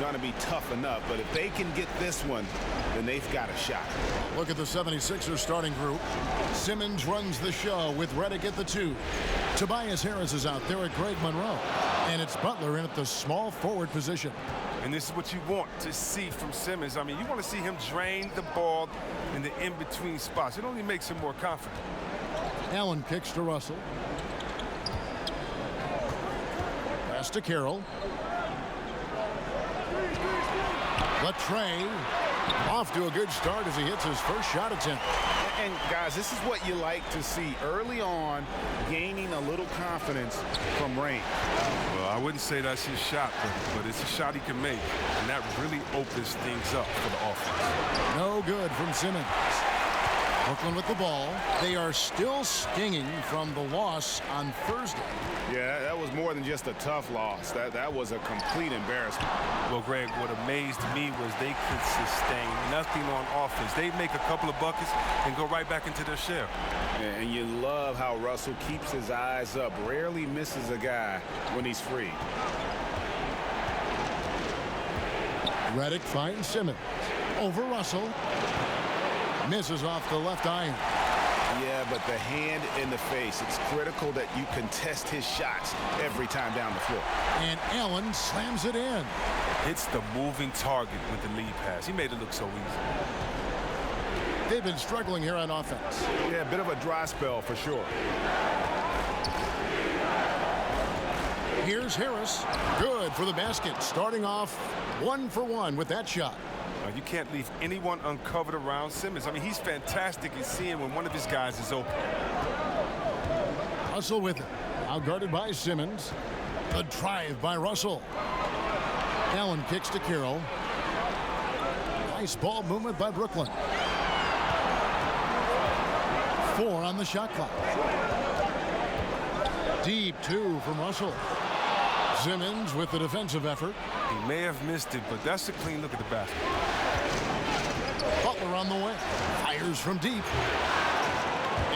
going to be tough enough. But if they can get this one, then they've got a shot. Look at the 76ers starting group. Simmons runs the show with Redick at the 2. Tobias Harris is out there at Greg Monroe. And it's Butler in at the small forward position. And this is what you want to see from Simmons. I mean, you want to see him drain the ball in the in-between spots. It only makes him more confident. Allen kicks to Russell. Pass to Carroll. Latrey off to a good start as he hits his first shot attempt. And guys, this is what you like to see early on, gaining a little confidence from range. Well, I wouldn't say that's his shot, but it's a shot he can make, and that really opens things up for the offense. No good from Simmons. Brooklyn with the ball. They are still stinging from the loss on Thursday. Yeah, that was more than just a tough loss. That was a complete embarrassment. Well, Greg, what amazed me was they could sustain nothing on offense. They'd make a couple of buckets and go right back into their shell. And you love how Russell keeps his eyes up, rarely misses a guy when he's free. Redick finds Simmons. Over Russell. Misses off the left iron. Yeah, but the hand in the face, it's critical that you contest his shots every time down the floor. And Allen slams it in. It's the moving target with the lead pass. He made it look so easy. They've been struggling here on offense. Yeah, a bit of a dry spell for sure. Here's Harris. Good for the basket. Starting off 1 for 1 with that shot. You can't leave anyone uncovered around Simmons. I mean, he's fantastic at seeing when one of his guys is open. Russell with it. Out guarded by Simmons. A drive by Russell. Allen kicks to Carroll. Nice ball movement by Brooklyn. 4 on the shot clock. Deep 2 from Russell. Simmons with the defensive effort. He may have missed it, but that's a clean look at the basket. Butler on the way. Fires from deep.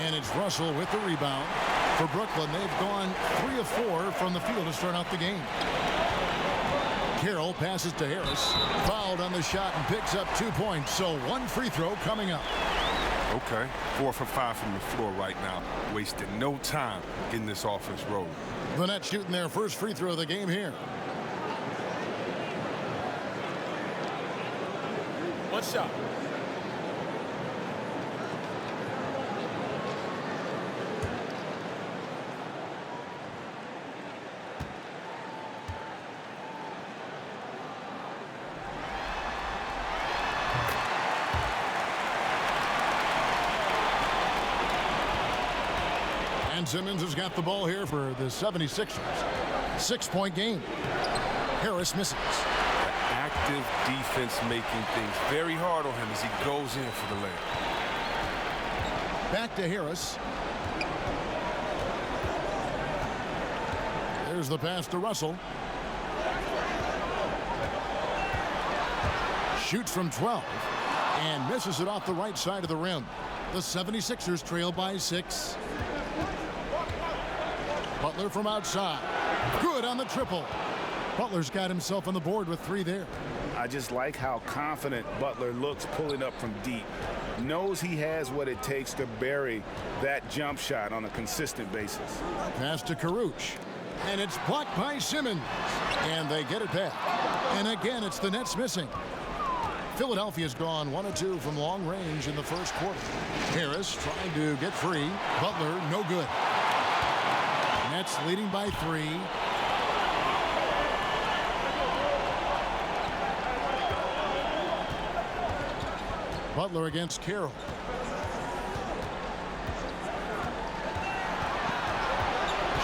And it's Russell with the rebound. For Brooklyn, they've gone 3 of 4 from the field to start out the game. Carroll passes to Harris. Fouled on the shot and picks up 2 points. So 1 free throw coming up. Okay, 4 for 5 from the floor right now. Wasted no time getting this offense rolling. The Nets shooting their first free throw of the game here. One shot. And Simmons has got the ball here for the 76ers. 6-point game. Harris misses. Active defense making things very hard on him as he goes in for the layup. Back to Harris. There's the pass to Russell. Shoots from 12 and misses it off the right side of the rim. The 76ers trail by 6. Butler from outside. Good on the triple. Butler's got himself on the board with 3 there. I just like how confident Butler looks pulling up from deep. Knows he has what it takes to bury that jump shot on a consistent basis. Pass to Karuch. And it's blocked by Simmons. And they get it back. And again, it's the Nets missing. Philadelphia's gone 1 of 2 from long range in the first quarter. Harris trying to get free. Butler, no good. Nets leading by 3. Butler against Carroll.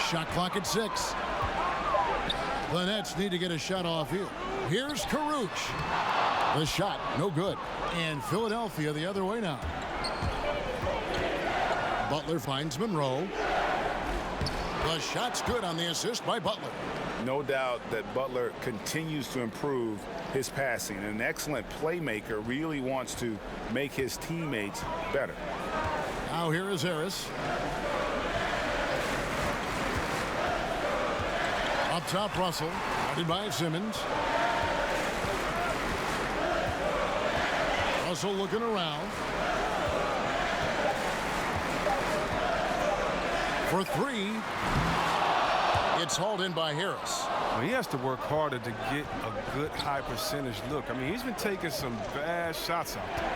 Shot clock at 6. The Nets need to get a shot off here. Here's Karuch. The shot, no good. And Philadelphia the other way now. Butler finds Monroe. The shot's good on the assist by Butler. No doubt that Butler continues to improve his passing. An excellent playmaker, really wants to make his teammates better. Now here is Harris. Up top, Russell. Guarded by Simmons. Russell looking around. For three. It's hauled in by Harris. Well, he has to work harder to get a good high percentage look. I mean, he's been taking some bad shots out there.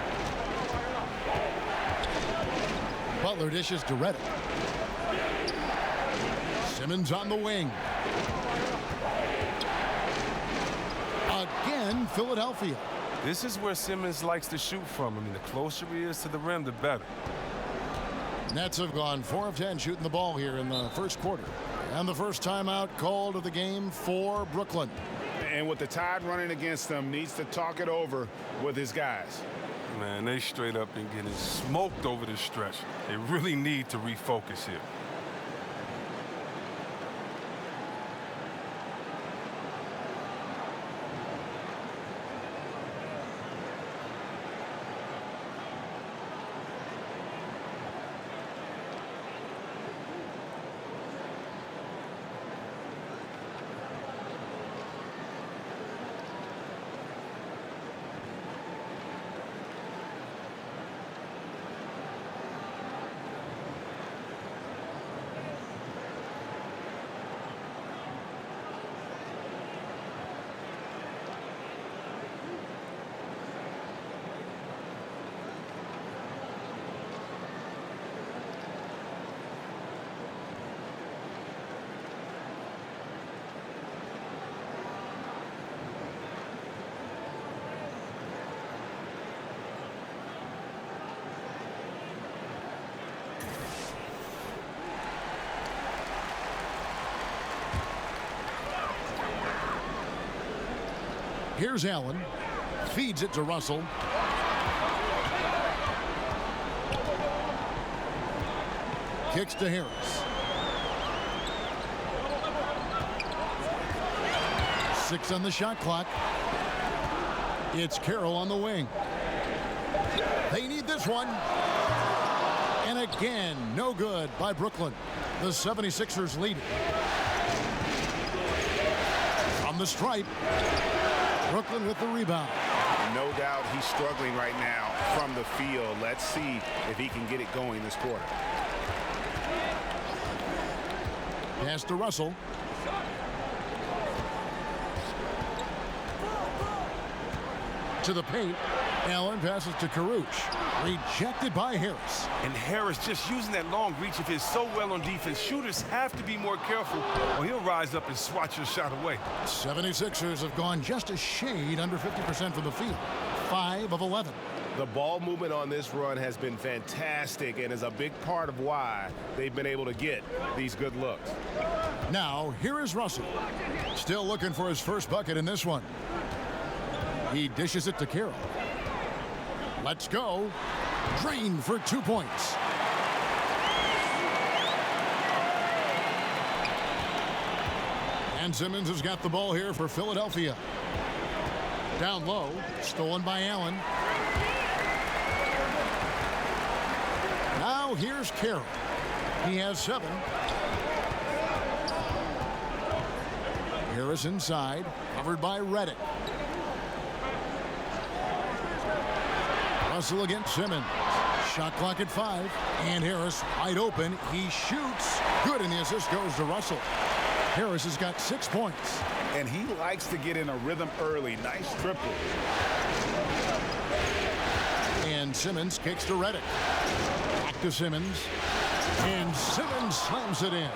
Butler dishes to Redick. Simmons on the wing. Again, Philadelphia. This is where Simmons likes to shoot from. I mean, the closer he is to the rim, the better. Nets have gone 4 of 10 shooting the ball here in the first quarter. And the first timeout called of the game for Brooklyn. And with the Tide running against them, needs to talk it over with his guys. Man, they straight up been getting smoked over this stretch. They really need to refocus here. Here's Allen. Feeds it to Russell. Kicks to Harris. 6 on the shot clock. It's Carroll on the wing. They need this one. And again, no good by Brooklyn. The 76ers lead it. From the stripe. Brooklyn with the rebound. No doubt he's struggling right now from the field. Let's see if he can get it going this quarter. Pass to Russell. To the paint. Allen passes to Caruth. Rejected by Harris. And Harris just using that long reach of his so well on defense. Shooters have to be more careful or he'll rise up and swat your shot away. 76ers have gone just a shade under 50% from the field. 5 of 11. The ball movement on this run has been fantastic and is a big part of why they've been able to get these good looks. Now, here is Russell. Still looking for his first bucket in this one. He dishes it to Carroll. Let's go. Drained for 2 points. And Simmons has got the ball here for Philadelphia. Down low. Stolen by Allen. Now here's Carroll. He has 7. Harris inside. Covered by Redick. Russell against Simmons. Shot clock at 5. And Harris wide open. He shoots. Good, and the assist goes to Russell. Harris has got 6 points. And he likes to get in a rhythm early. Nice triple. And Simmons kicks to Redick. Back to Simmons. And Simmons slams it in.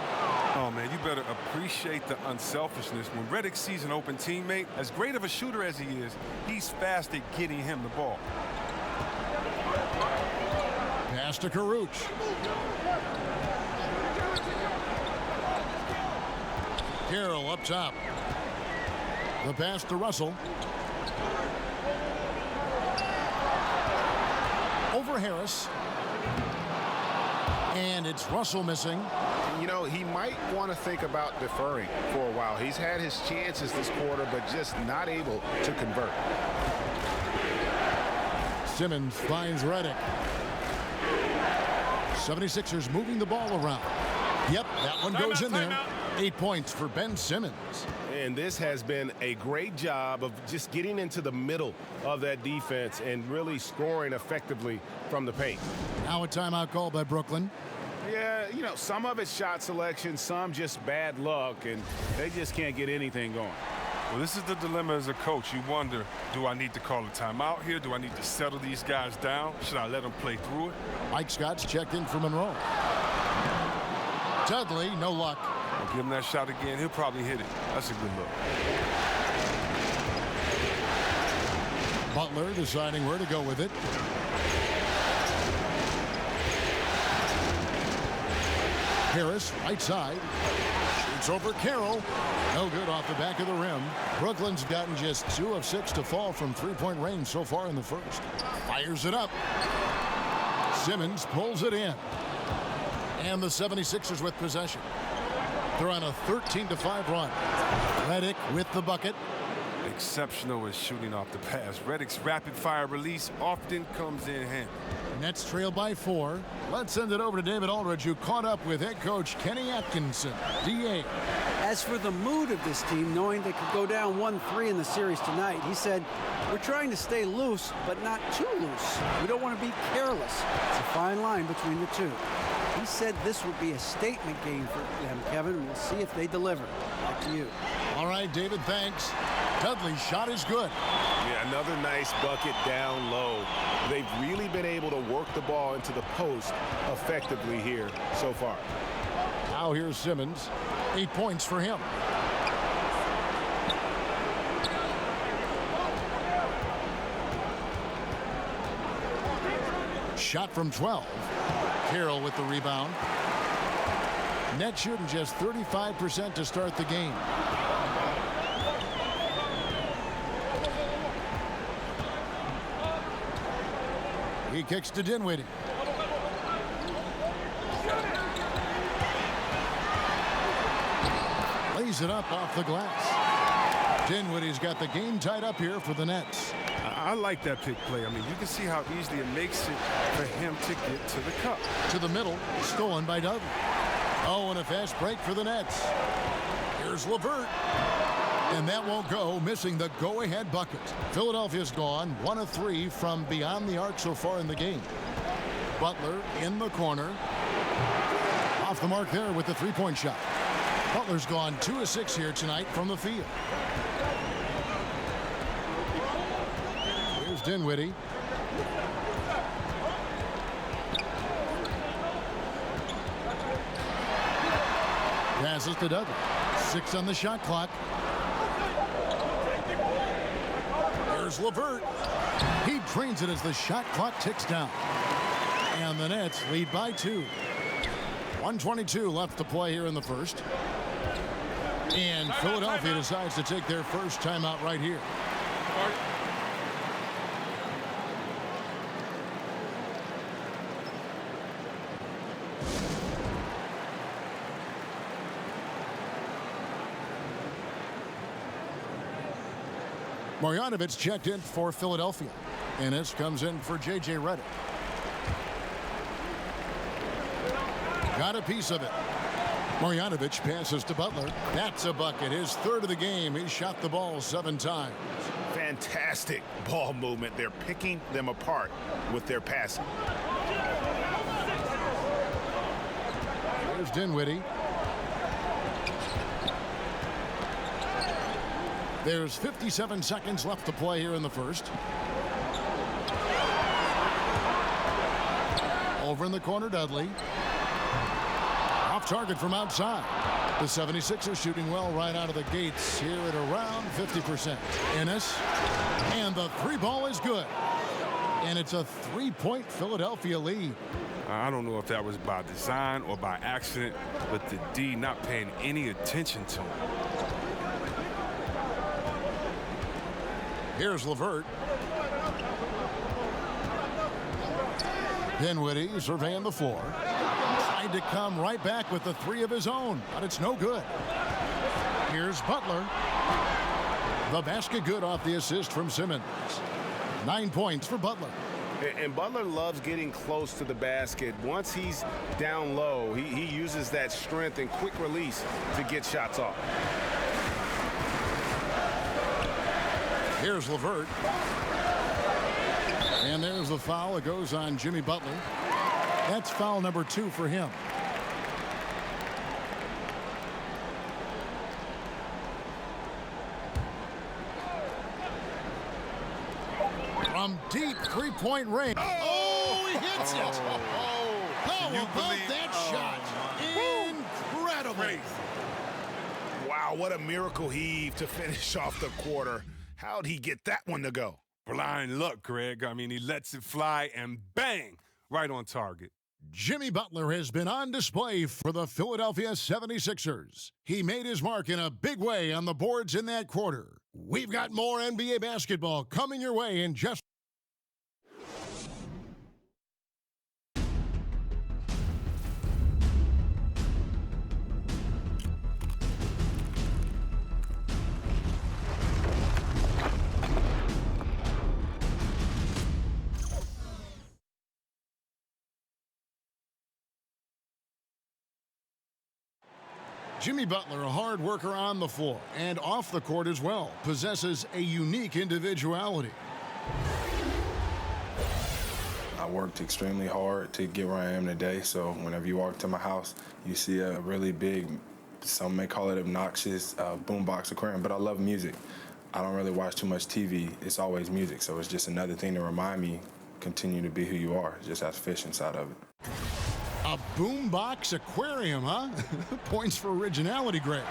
Oh, man, you better appreciate the unselfishness. When Redick sees an open teammate, as great of a shooter as he is, he's fast at getting him the ball. Pass to Caruth. Carroll up top. The pass to Russell. Over Harris. And it's Russell missing. You know, he might want to think about deferring for a while. He's had his chances this quarter, but just not able to convert. Simmons finds Redick. 76ers moving the ball around. Yep, that one goes in there. 8 points for Ben Simmons. And this has been a great job of just getting into the middle of that defense and really scoring effectively from the paint. Now a timeout call by Brooklyn. Yeah, you know, some of it's shot selection, some just bad luck, and they just can't get anything going. Well, this is the dilemma as a coach. You wonder, do I need to call a timeout here? Do I need to settle these guys down? Should I let them play through it? Mike Scott's checked in for Monroe. Dudley, no luck. I'll give him that shot again. He'll probably hit it. That's a good look. Butler deciding where to go with it. Harris, right side. Shoots over Carroll. No good off the back of the rim. Brooklyn's gotten just 2 of 6 to fall from three-point range so far in the first. Fires it up. Simmons pulls it in. And the 76ers with possession. They're on a 13-5 run. Redick with the bucket. Exceptional at shooting off the pass. Redick's rapid-fire release often comes in handy. Nets trail by 4. Let's send it over to David Aldridge, who caught up with head coach Kenny Atkinson. DA. As for the mood of this team, knowing they could go down 1-3 in the series tonight, he said, we're trying to stay loose, but not too loose. We don't want to be careless. It's a fine line between the two. He said this would be a statement game for them, Kevin. We'll see if they deliver. Back to you. All right, David, thanks. Dudley's shot is good. Yeah, another nice bucket down low. They've really been able to work the ball into the post effectively here so far. Now here's Simmons. 8 points for him. Shot from 12. Carroll with the rebound. Net shooting just 35% to start the game. He kicks to Dinwiddie. Lays it up off the glass. Dinwiddie's got the game tied up here for the Nets. I like that pick play. I mean, you can see how easily it makes it for him to get to the cup. To the middle, stolen by Dudley. Oh, and a fast break for the Nets. Here's LeVert. And that won't go, missing the go-ahead bucket. Philadelphia's gone 1 of 3 from beyond the arc so far in the game. Butler in the corner. Off the mark there with the three-point shot. Butler's gone 2 of 6 here tonight from the field. Here's Dinwiddie. Passes to Dudley. 6 on the shot clock. Here's LeVert. He drains it as the shot clock ticks down. And the Nets lead by 2. 1:22 left to play here in the first. And Philadelphia decides to take their first timeout right here. Marjanovic checked in for Philadelphia. Ennis comes in for J.J. Redick. Got a piece of it. Marjanovic passes to Butler. That's a bucket. His third of the game. He shot the ball 7 times. Fantastic ball movement. They're picking them apart with their passing. There's Dinwiddie. There's 57 seconds left to play here in the first. Over in the corner, Dudley. Off target from outside. The 76ers shooting well right out of the gates here at around 50%. Ennis. And the 3 ball is good. And it's a 3-point Philadelphia lead. I don't know if that was by design or by accident, but the D not paying any attention to him. Here's LeVert. Dinwiddie surveying the floor. Tried to come right back with the 3 of his own, but it's no good. Here's Butler. The basket good off the assist from Simmons. 9 points for Butler. And Butler loves getting close to the basket. Once he's down low, he uses that strength and quick release to get shots off. Here's LeVert. And there's the foul. It goes on Jimmy Butler. That's foul number 2 for him. From deep three-point range. Oh, he hits it. How about that shot? Incredible. Wow, what a miracle heave to finish off the quarter. How'd he get that one to go? Blind luck, Greg. I mean, he lets it fly and bang, right on target. Jimmy Butler has been on display for the Philadelphia 76ers. He made his mark in a big way on the boards in that quarter. We've got more NBA basketball coming your way in just Jimmy Butler, a hard worker on the floor and off the court as well, possesses a unique individuality. I worked extremely hard to get where I am today, so whenever you walk to my house, you see a really big, some may call it obnoxious, boombox aquarium, but I love music. I don't really watch too much TV. It's always music, so it's just another thing to remind me, continue to be who you are, just has fish inside of it. A boombox aquarium, huh? Points for originality, Greg.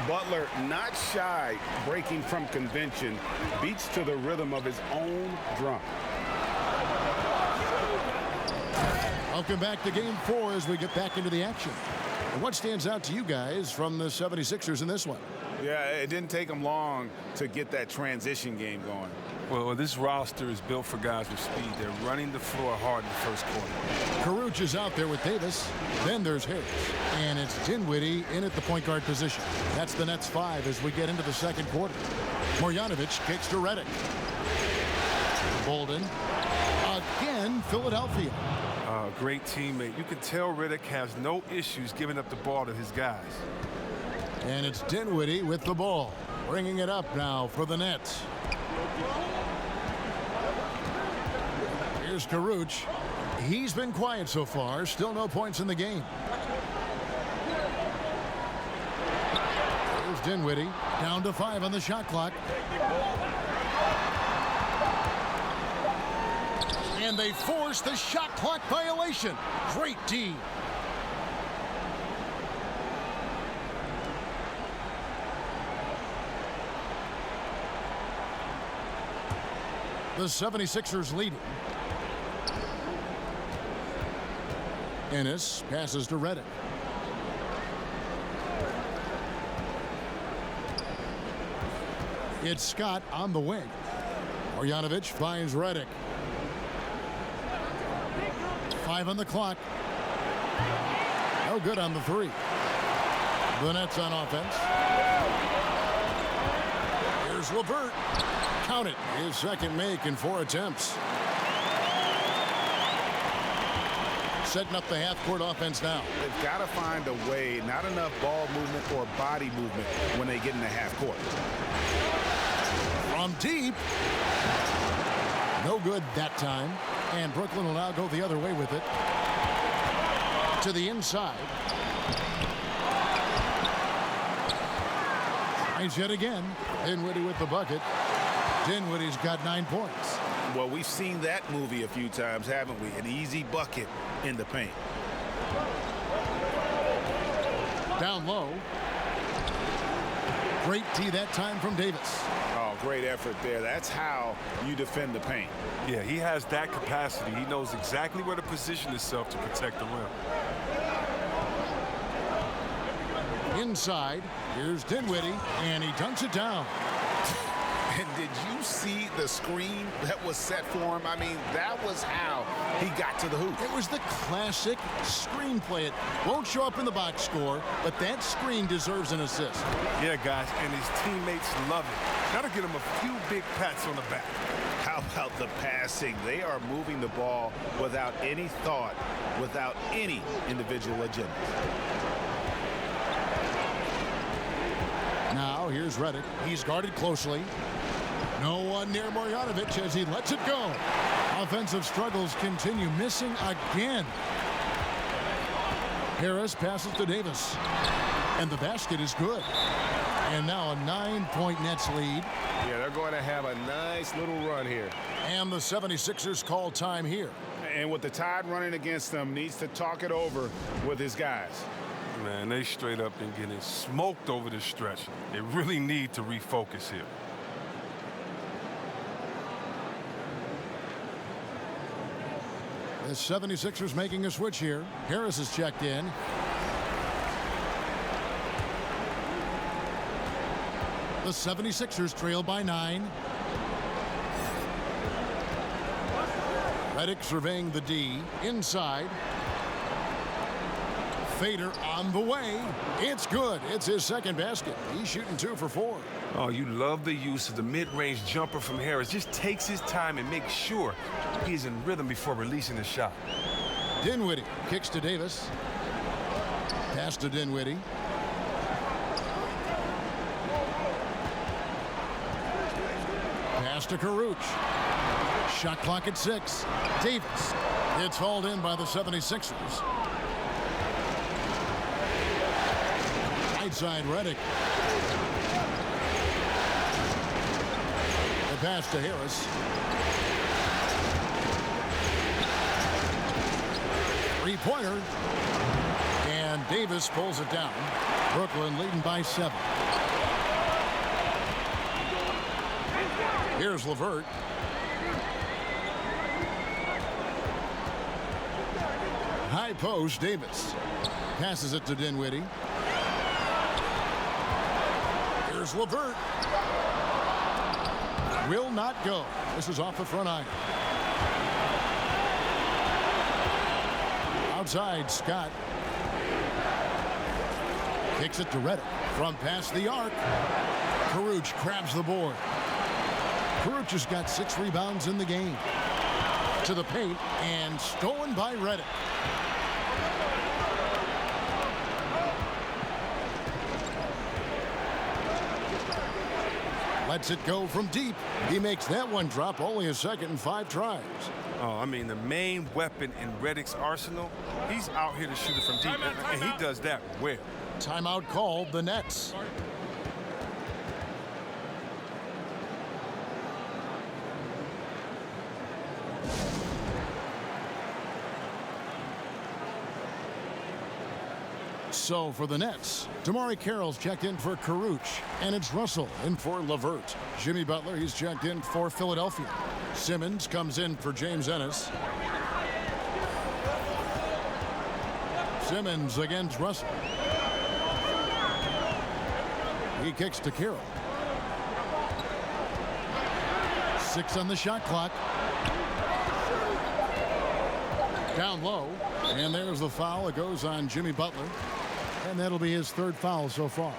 Butler, not shy, breaking from convention, beats to the rhythm of his own drum. Welcome back to Game 4 as we get back into the action. And what stands out to you guys from the 76ers in this one? Yeah, it didn't take them long to get that transition game going. Well, this roster is built for guys with speed. They're running the floor hard in the first quarter. Karuch is out there with Davis. Then there's Harris. And it's Dinwiddie in at the point guard position. That's the Nets 5 as we get into the second quarter. Marjanovic kicks to Redick. Bolden. Again, Philadelphia. Great teammate. You can tell Redick has no issues giving up the ball to his guys. And it's Dinwiddie with the ball. Bringing it up now for the Nets. Here's Karuch. He's been quiet so far. Still no points in the game. Here's Dinwiddie. Down to 5 on the shot clock. And they force the shot clock violation. Great D. The 76ers leading. Ennis passes to Redick. It's Scott on the wing. Marjanovic finds Redick. 5 on the clock. No good on the 3. The Nets on offense. Here's LeVert. Count it. His second make in 4 attempts. Setting up the half-court offense now. They've got to find a way, not enough ball movement or body movement when they get in the half-court. From deep. No good that time. And Brooklyn will now go the other way with it. To the inside. Tries yet again. Dinwiddie with the bucket. Dinwiddie's got 9 points. Well, we've seen that movie a few times, haven't we? An easy bucket in the paint. Down low. Great D that time from Davis. Oh, great effort there. That's how you defend the paint. Yeah, he has that capacity. He knows exactly where to position himself to protect the rim. Inside, here's Dinwiddie, and he dunks it down. And did you see the screen that was set for him? I mean, that was how he got to the hoop. It was the classic screenplay. It won't show up in the box score, but that screen deserves an assist. Yeah, guys, and his teammates love it. Got to get him a few big pats on the back. How How about the passing? They are moving the ball without any thought, without any individual agenda. Now here's Redick. He's guarded closely. No one near Marjanovic as he lets it go. Offensive struggles continue, missing again. Harris passes to Davis. And the basket is good. And now a 9-point Nets lead. Yeah, they're going to have a nice little run here. And the 76ers call time here. And with the Tide running against them, needs to talk it over with his guys. Man, they straight up been getting smoked over the stretch. They really need to refocus here. The 76ers making a switch here. Harris is checked in. The 76ers trail by 9. Redick surveying the D. Inside. Fader on the way. It's good. It's his second basket. He's shooting 2 for 4. Oh, you love the use of the mid-range jumper from Harris. Just takes his time and makes sure he's in rhythm before releasing the shot. Dinwiddie kicks to Davis. Pass to Dinwiddie. Pass to Kuruc. Shot clock at 6. Davis. It's hauled in by the 76ers. Right side, Redick. The pass to Harris. Three-pointer. And Davis pulls it down. Brooklyn leading by 7. Here's LeVert. High post, Davis. Passes it to Dinwiddie. Here's LeVert. Will not go. This is off the front iron. Outside, Scott. Kicks it to Redick. From past the arc. Kuruc grabs the board. Kuruc has got 6 rebounds in the game. To the paint and stolen by Redick. Lets it go from deep. He makes that one drop, only a second in 5 tries. Oh, I mean, the main weapon in Redick's arsenal, he's out here to shoot it from deep, and he does that well. Timeout called, the Nets. So for the Nets, Damari Carroll's checked in for Kuruc, and it's Russell in for LeVert. Jimmy Butler, he's checked in for Philadelphia. Simmons comes in for James Ennis. Simmons against Russell. He kicks to Carroll. 6 on the shot clock. Down low, and there's the foul. It goes on Jimmy Butler. And that'll be his 3rd foul so far.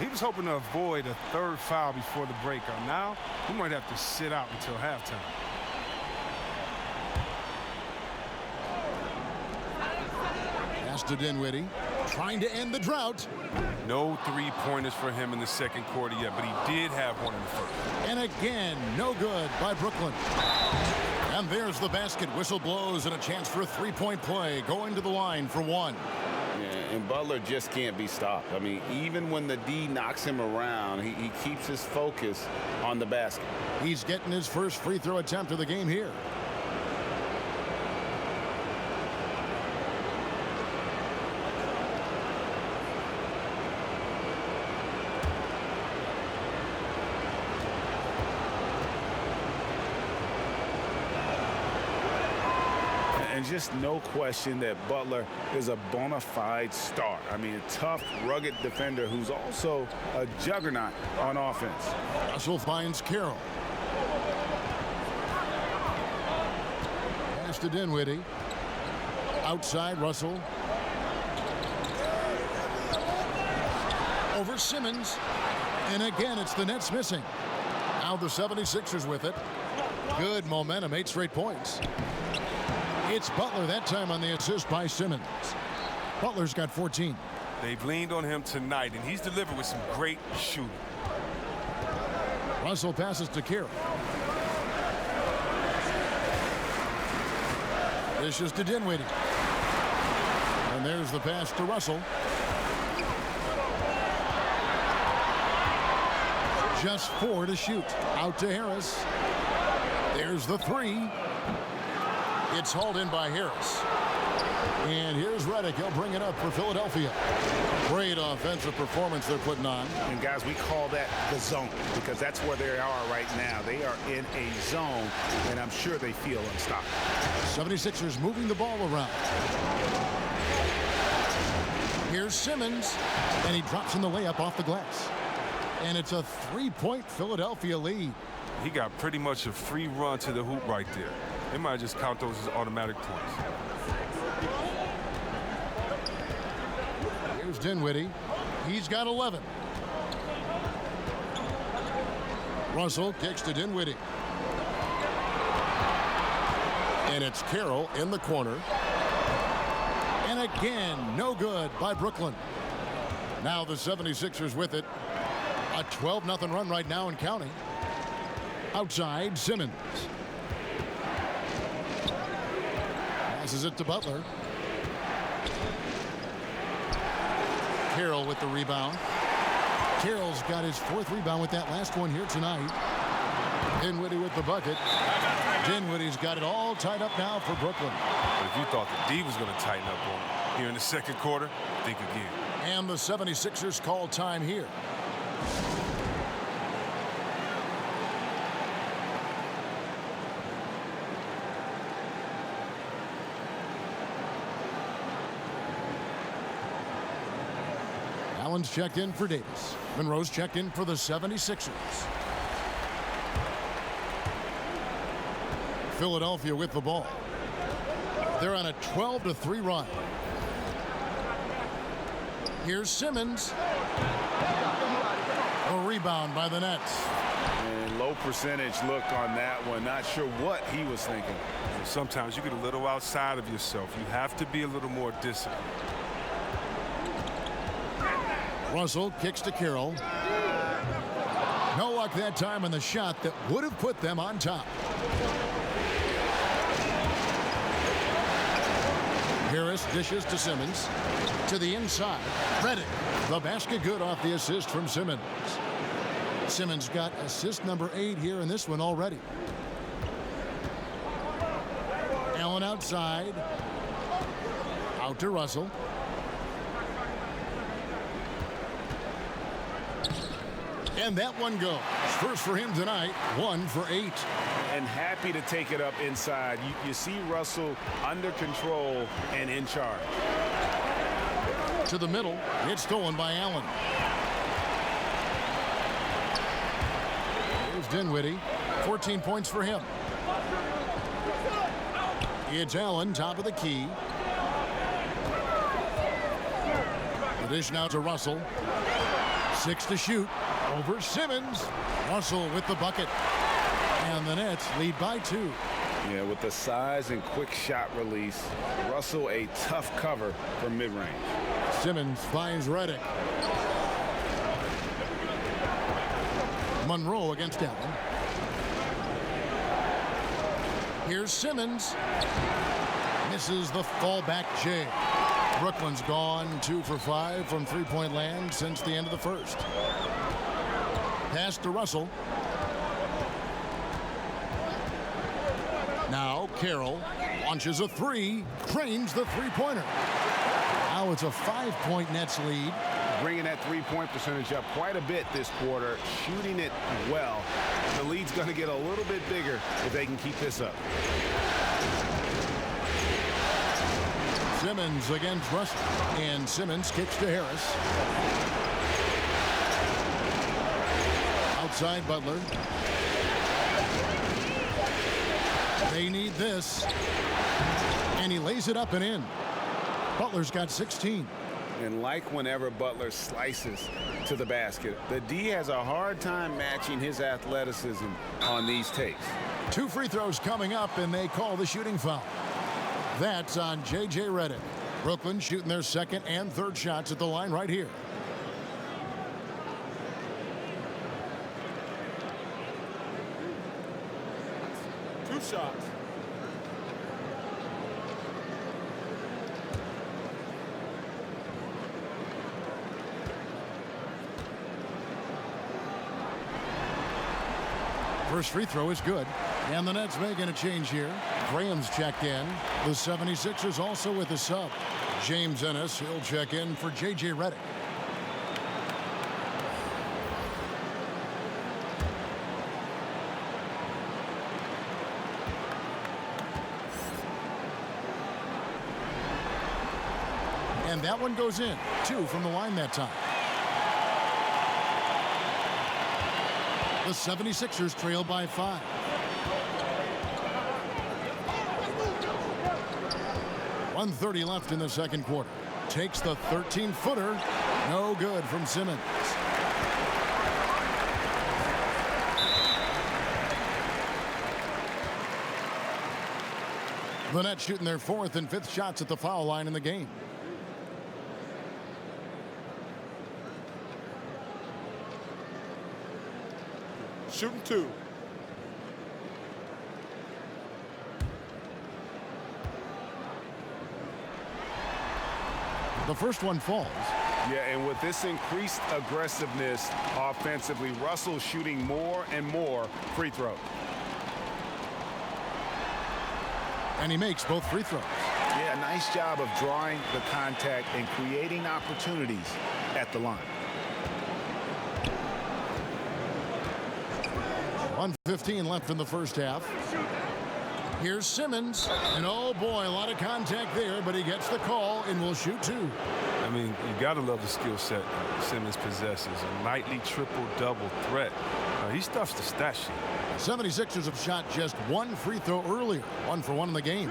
He was hoping to avoid a 3rd foul before the breakout. Now, he might have to sit out until halftime. Pass to Dinwiddie. Trying to end the drought. No 3-pointers for him in the second quarter yet, but he did have one in the first. And again, no good by Brooklyn. And there's the basket. Whistle blows and a chance for a 3-point play. Going to the line for 1. And Butler just can't be stopped. I mean, even when the D knocks him around, he keeps his focus on the basket. He's getting his first free throw attempt of the game here. And just no question that Butler is a bona fide star. I mean, a tough, rugged defender who's also a juggernaut on offense. Russell finds Carroll. Pass to Dinwiddie. Outside, Russell. Over Simmons. And again, it's the Nets missing. Now the 76ers with it. Good momentum, 8 straight points. It's Butler that time on the assist by Simmons. Butler's got 14. They've leaned on him tonight, and he's delivered with some great shooting. Russell passes to Carroll. This is to Dinwiddie. And there's the pass to Russell. Just 4 to shoot. Out to Harris. There's the 3. It's hauled in by Harris. And here's Redick. He'll bring it up for Philadelphia. Great offensive performance they're putting on. And guys, we call that the zone because that's where they are right now. They are in a zone, and I'm sure they feel unstoppable. 76ers moving the ball around. Here's Simmons, and he drops in the layup off the glass. And it's a 3-point Philadelphia lead. He got pretty much a free run to the hoop right there. They might just count those as automatic points. Here's Dinwiddie. He's got 11. Russell kicks to Dinwiddie. And it's Carroll in the corner. And again, no good by Brooklyn. Now the 76ers with it. A 12-0 run right now and counting. Outside, Simmons. Passes it to Butler. Carroll with the rebound. Carroll's got his 4th rebound with that last one here tonight. Dinwiddie with the bucket. Dinwiddie's got it all tied up now for Brooklyn. But if you thought the D was going to tighten up on him here in the second quarter, think again. And the 76ers call time here. Allen's checked in for Davis. Monroe's checked in for the 76ers. Philadelphia with the ball. They're on a 12-3 run. Here's Simmons. A rebound by the Nets. And low percentage look on that one. Not sure what he was thinking. Sometimes you get a little outside of yourself. You have to be a little more disciplined. Russell kicks to Carroll. No luck that time on the shot that would have put them on top. Harris dishes to Simmons. To the inside. Redick. The basket good off the assist from Simmons. Simmons got assist number 8 here in this one already. Allen outside. Out to Russell. And that one goes. First for him tonight, 1 for 8. And happy to take it up inside. You see Russell under control and in charge. To the middle, it's stolen by Allen. Here's Dinwiddie, 14 points for him. It's Allen, top of the key. The dish now to Russell. 6 to shoot. Over Simmons. Russell with the bucket. And the Nets lead by 2. Yeah, with the size and quick shot release, Russell a tough cover from mid-range. Simmons finds Redick. Monroe against Allen. Here's Simmons. Misses the fallback J. Brooklyn's gone 2 for 5 from three-point land since the end of the first. Pass to Russell. Now Carroll launches a 3, cranes the three-pointer. Now it's a 5-point Nets lead. Bringing that three-point percentage up quite a bit this quarter, shooting it well. The lead's going to get a little bit bigger if they can keep this up. Simmons against Russell, and Simmons kicks to Harris. Outside Butler. They need this. And he lays it up and in. Butler's got 16. And like whenever Butler slices to the basket, the D has a hard time matching his athleticism on these takes. 2 free throws coming up, and they call the shooting foul. That's on J.J. Redick. Brooklyn shooting their second and third shots at the line right here. Two shots. First free throw is good. And the Nets making a change here. Graham's checked in. The 76ers also with a sub. James Ennis, he'll check in for J.J. Redick. And that one goes in. 2 from the line that time. The 76ers trail by 5. .130 left in the second quarter. Takes the 13-footer. No good from Simmons. The Nets shooting their 4th and 5th shots at the foul line in the game. Shooting 2. The first one falls. Yeah, and with this increased aggressiveness offensively, Russell shooting more and more free throws. And he makes both free throws. Yeah, nice job of drawing the contact and creating opportunities at the line. 1:15 left in the first half. Here's Simmons. And oh boy, a lot of contact there, but he gets the call and will shoot 2. I mean, you got to love the skill set Simmons possesses. A nightly triple-double threat. He stuffs the stat sheet. 76ers have shot just 1 free throw earlier. 1 for 1 in the game.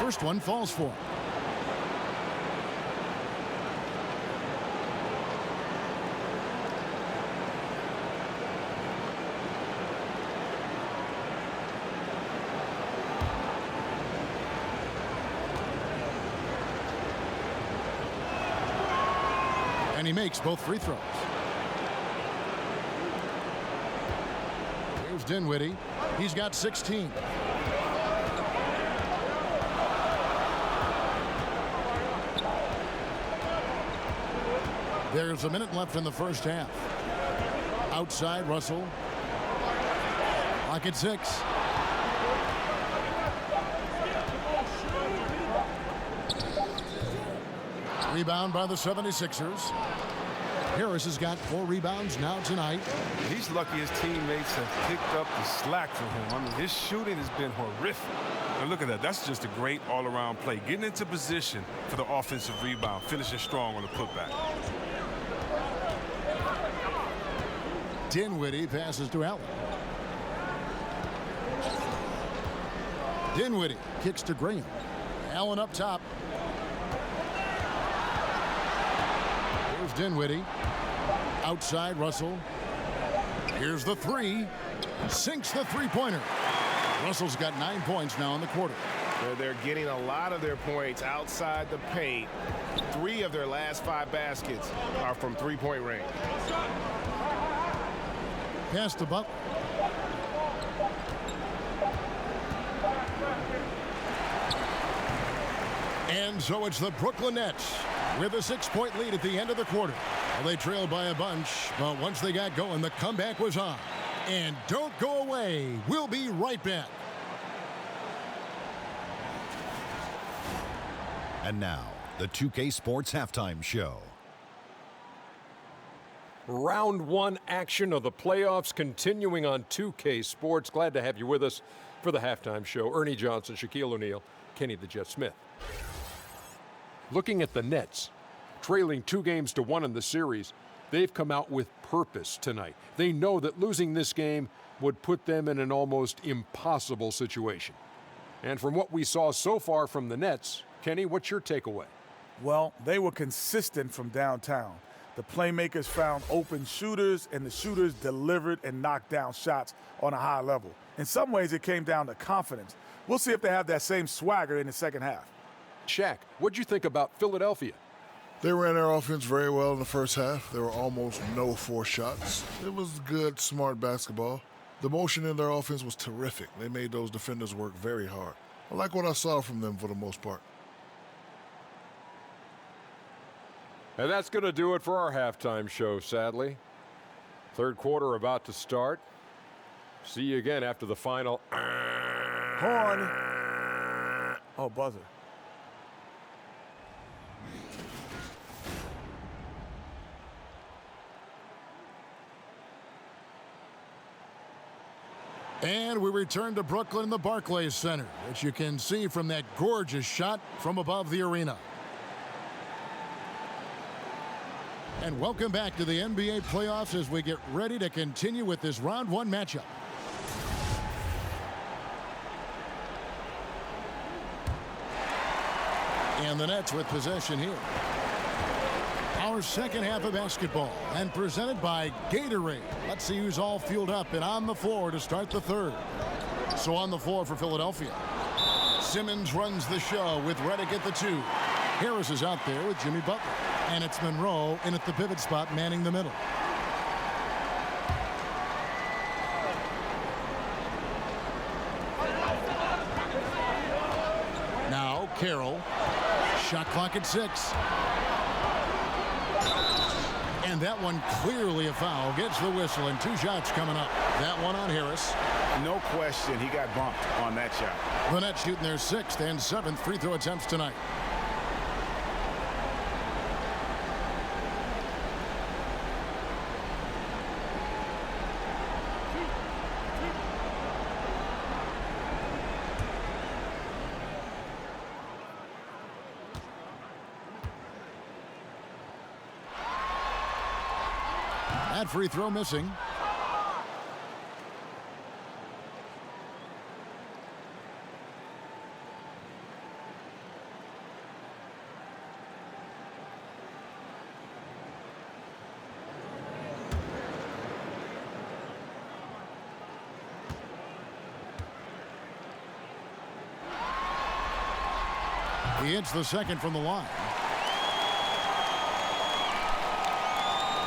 First one falls for him. And he makes both free throws. Here's Dinwiddie. He's got 16. There's a minute left in the first half. Outside, Russell. Clock at 6. Rebound by the 76ers. Harris has got 4 rebounds now tonight. He's lucky his teammates have picked up the slack from him. I mean, his shooting has been horrific. And look at that. That's just a great all-around play. Getting into position for the offensive rebound, finishing strong on the putback. Dinwiddie passes to Allen. Dinwiddie kicks to Graham. Allen up top. Here's Dinwiddie. Outside, Russell. Here's the 3. Sinks the three-pointer. Russell's got 9 points now in the quarter. They're getting a lot of their points outside the paint. 3 of their last 5 baskets are from three-point range. Pass to Butler. And so it's the Brooklyn Nets with a 6-point lead at the end of the quarter. Well, they trailed by a bunch, but once they got going, the comeback was on. And don't go away. We'll be right back. And now, the 2K Sports Halftime Show. Round 1 action of the playoffs continuing on 2K Sports. Glad to have you with us for the halftime show. Ernie Johnson, Shaquille O'Neal, Kenny the Jet Smith. Looking at the Nets, trailing 2-1 in the series, they've come out with purpose tonight. They know that losing this game would put them in an almost impossible situation. And from what we saw so far from the Nets, Kenny, what's your takeaway? Well, they were consistent from downtown. The playmakers found open shooters, and the shooters delivered and knocked down shots on a high level. In some ways, it came down to confidence. We'll see if they have that same swagger in the second half. Shaq, what'd you think about Philadelphia? They ran their offense very well in the first half. There were almost no forced shots. It was good, smart basketball. The motion in their offense was terrific. They made those defenders work very hard. I like what I saw from them for the most part. And that's going to do it for our halftime show, sadly. Third quarter about to start. See you again after the final. Horn. Oh, buzzer. And we return to Brooklyn, the Barclays Center, which you can see from that gorgeous shot from above the arena. And welcome back to the NBA playoffs as we get ready to continue with this round one matchup. And the Nets with possession here. Our second half of basketball and presented by Gatorade. Let's see who's all fueled up and on the floor to start the third. So on the floor for Philadelphia. Simmons runs the show with Redick at the 2. Harris is out there with Jimmy Butler. And it's Monroe in at the pivot spot, manning the middle. Now Carroll. Shot clock at 6. And that one clearly a foul. Gets the whistle and 2 shots coming up. That one on Harris. No question he got bumped on that shot. The Nets shooting their 6th and 7th free throw attempts tonight. That free throw missing. He hits the second from the line.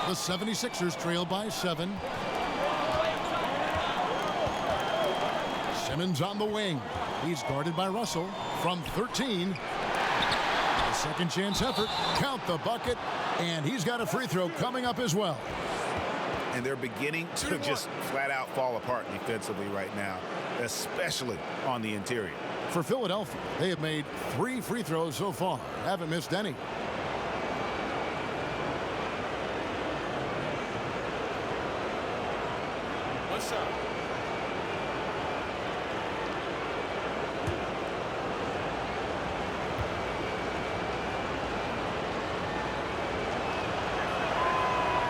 The 76ers trail by 7. Simmons on the wing. He's guarded by Russell from 13. A second chance effort. Count the bucket. And he's got a free throw coming up as well. And they're beginning to just flat out fall apart defensively right now, especially on the interior. For Philadelphia, they have made 3 free throws so far. Haven't missed any. What's up?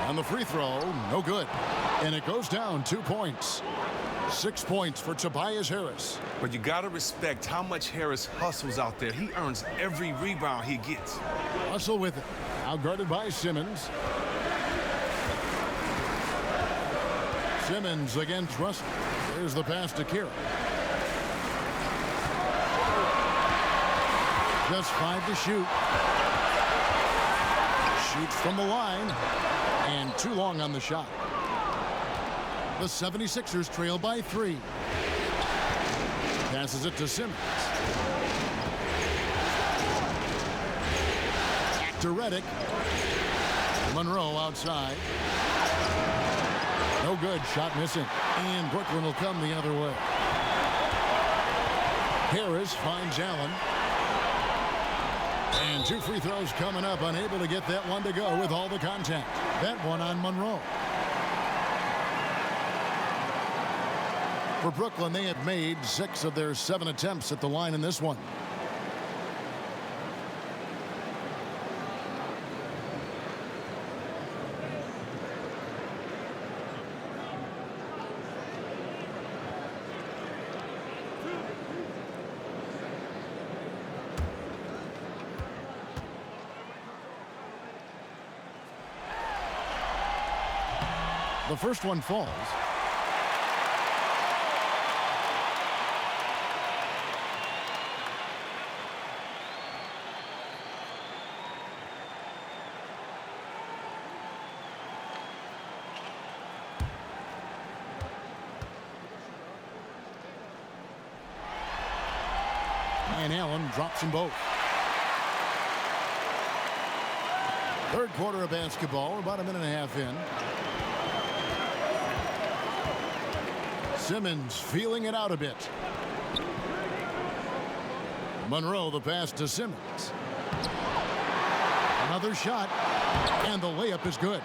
On the free throw, no good. And it goes down 2 points. 6 points for Tobias Harris. But you got to respect how much Harris hustles out there. He earns every rebound he gets. Russell with it. Now guarded by Simmons. Simmons against Russell. There's the pass to Kira. Just 5 to shoot. Shoots from the line. And too long on the shot. The 76ers trail by 3. Passes it to Simmons. Back to Redick. Monroe outside. No good. Shot missing. And Brooklyn will come the other way. Harris finds Allen. And 2 free throws coming up. Unable to get that one to go with all the contact. That one on Monroe. For Brooklyn, they have made 6 of their 7 attempts at the line in this one. The first one falls. And Allen drops them both. Third quarter of basketball, about a minute and a half in. Simmons feeling it out a bit. Monroe, the pass to Simmons. Another shot, and the layup is good.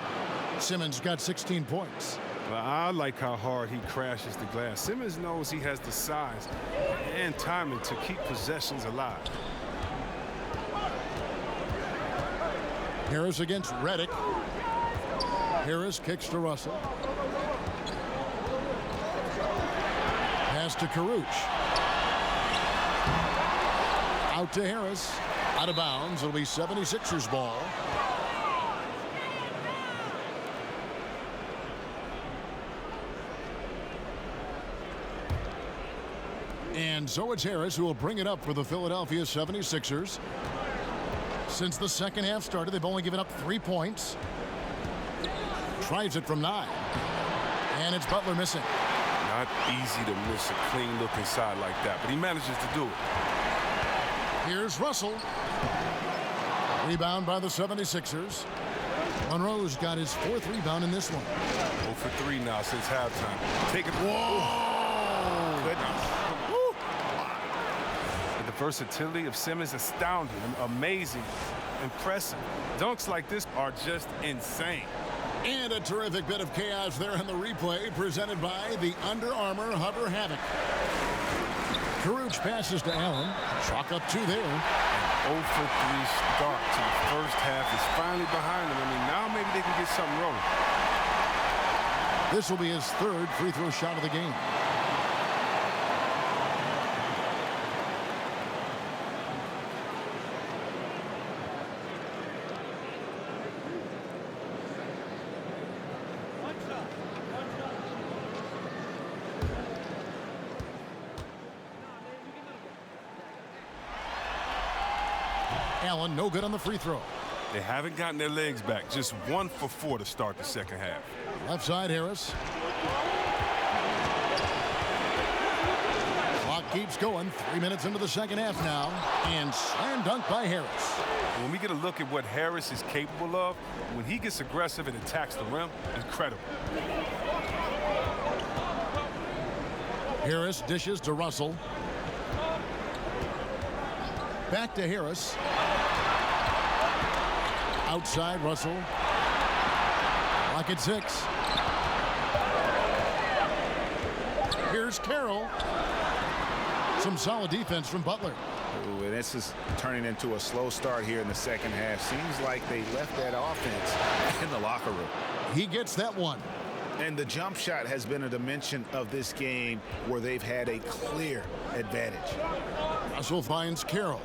Simmons got 16 points. Well, I like how hard he crashes the glass. Simmons knows he has the size and timing to keep possessions alive. Harris against Redick. Harris kicks to Russell. Pass to Caruch. Out to Harris. Out of bounds. It'll be 76ers ball. And so it's Harris who will bring it up for the Philadelphia 76ers. Since the second half started, they've only given up 3 points. Tries it from 9. And it's Butler missing. Not easy to miss a clean-looking shot like that, but he manages to do it. Here's Russell. Rebound by the 76ers. Monroe's got his 4th rebound in this one. 0 for 3 now since halftime. Take it. Whoa! Goodness. The versatility of Simmons astounding, amazing, impressive. Dunks like this are just insane. And a terrific bit of chaos there in the replay presented by the Under Armour Hover Havoc. Caruch passes to Allen. Chalk up 2 there. 0 for 3 start to the first half is finally behind them. I mean, now maybe they can get something rolling. This will be his 3rd free throw shot of the game. Allen, no good on the free throw. They haven't gotten their legs back. Just 1 for 4 to start the second half. Left side, Harris. Clock keeps going. 3 minutes into the second half now. And slam dunk by Harris. When we get a look at what Harris is capable of, when he gets aggressive and attacks the rim, incredible. Harris dishes to Russell. Back to Harris. Outside, Russell. Lock at 6. Here's Carroll. Some solid defense from Butler. Ooh, and this is turning into a slow start here in the second half. Seems like they left that offense in the locker room. He gets that one. And the jump shot has been a dimension of this game where they've had a clear advantage. Russell finds Carroll.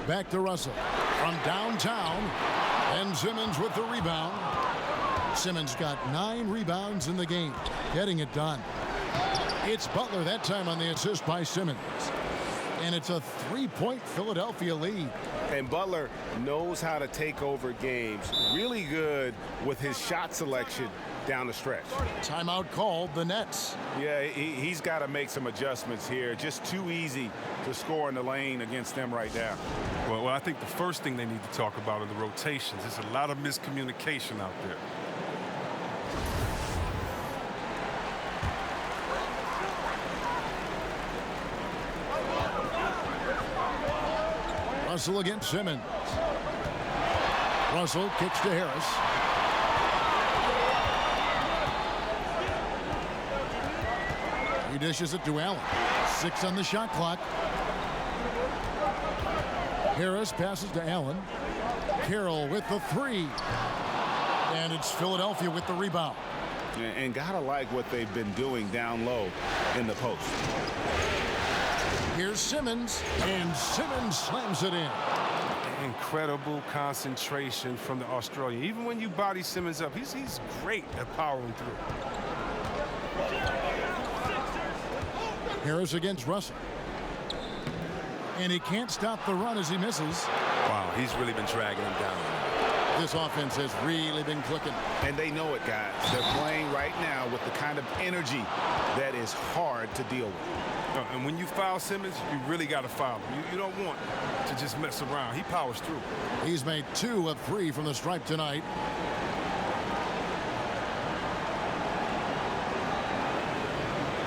Back to Russell from downtown, and Simmons with the rebound. Simmons got 9 rebounds in the game, getting it done. It's Butler that time on the assist by Simmons. And it's a 3-point Philadelphia lead. And Butler knows how to take over games. Really good with his shot selection down the stretch. Timeout called, the Nets. Yeah, he's got to make some adjustments here. Just too easy to score in the lane against them right now. Well, I think the first thing they need to talk about are the rotations. There's a lot of miscommunication out there. Russell against Simmons. Russell kicks to Harris. He dishes it to Allen. 6 on the shot clock. Harris passes to Allen. Carroll with the 3. And it's Philadelphia with the rebound. And gotta like what they've been doing down low in the post. Here's Simmons, and Simmons slams it in. Incredible concentration from the Australian. Even when you body Simmons up, he's great at powering through. Harris against Russell. And he can't stop the run as he misses. Wow, he's really been dragging him down. This offense has really been clicking. And they know it, guys. They're playing right now with the kind of energy that is hard to deal with. And when you foul Simmons, you really got to foul him. You don't want to just mess around. He powers through. He's made 2 of 3 from the stripe tonight.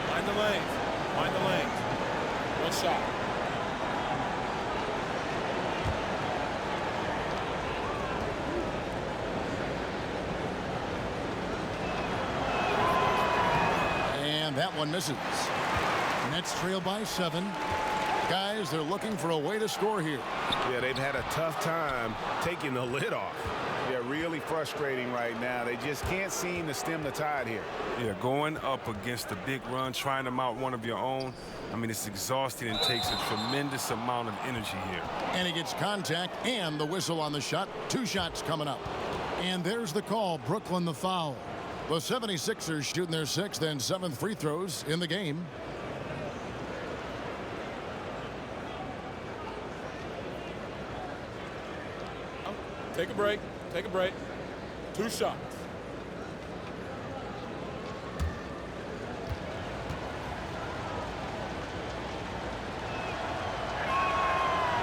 Find the lane. Find the lane. One shot. And that one misses. Nets trail by 7. Guys, they're looking for a way to score here. Yeah, they've had a tough time taking the lid off. Yeah, really frustrating right now. They just can't seem to stem the tide here. Yeah, going up against a big run, trying to mount one of your own, I mean, it's exhausting and takes a tremendous amount of energy here. And he gets contact and the whistle on the shot. 2 shots coming up. And there's the call. Brooklyn the foul. The 76ers shooting their 6th and 7th free throws in the game. Take a break. Take a break. 2 shots.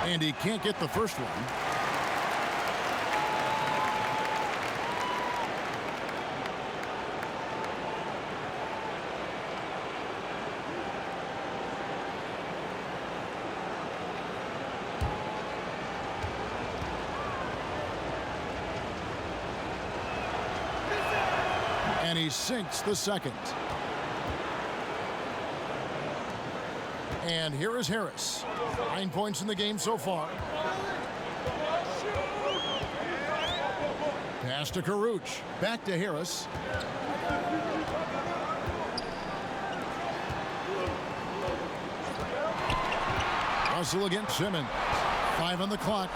And he can't get the first one. And he sinks the second. And here is Harris. 9 points in the game so far. Pass to Karuch. Back to Harris. Russell against Simmons. 5 on the clock.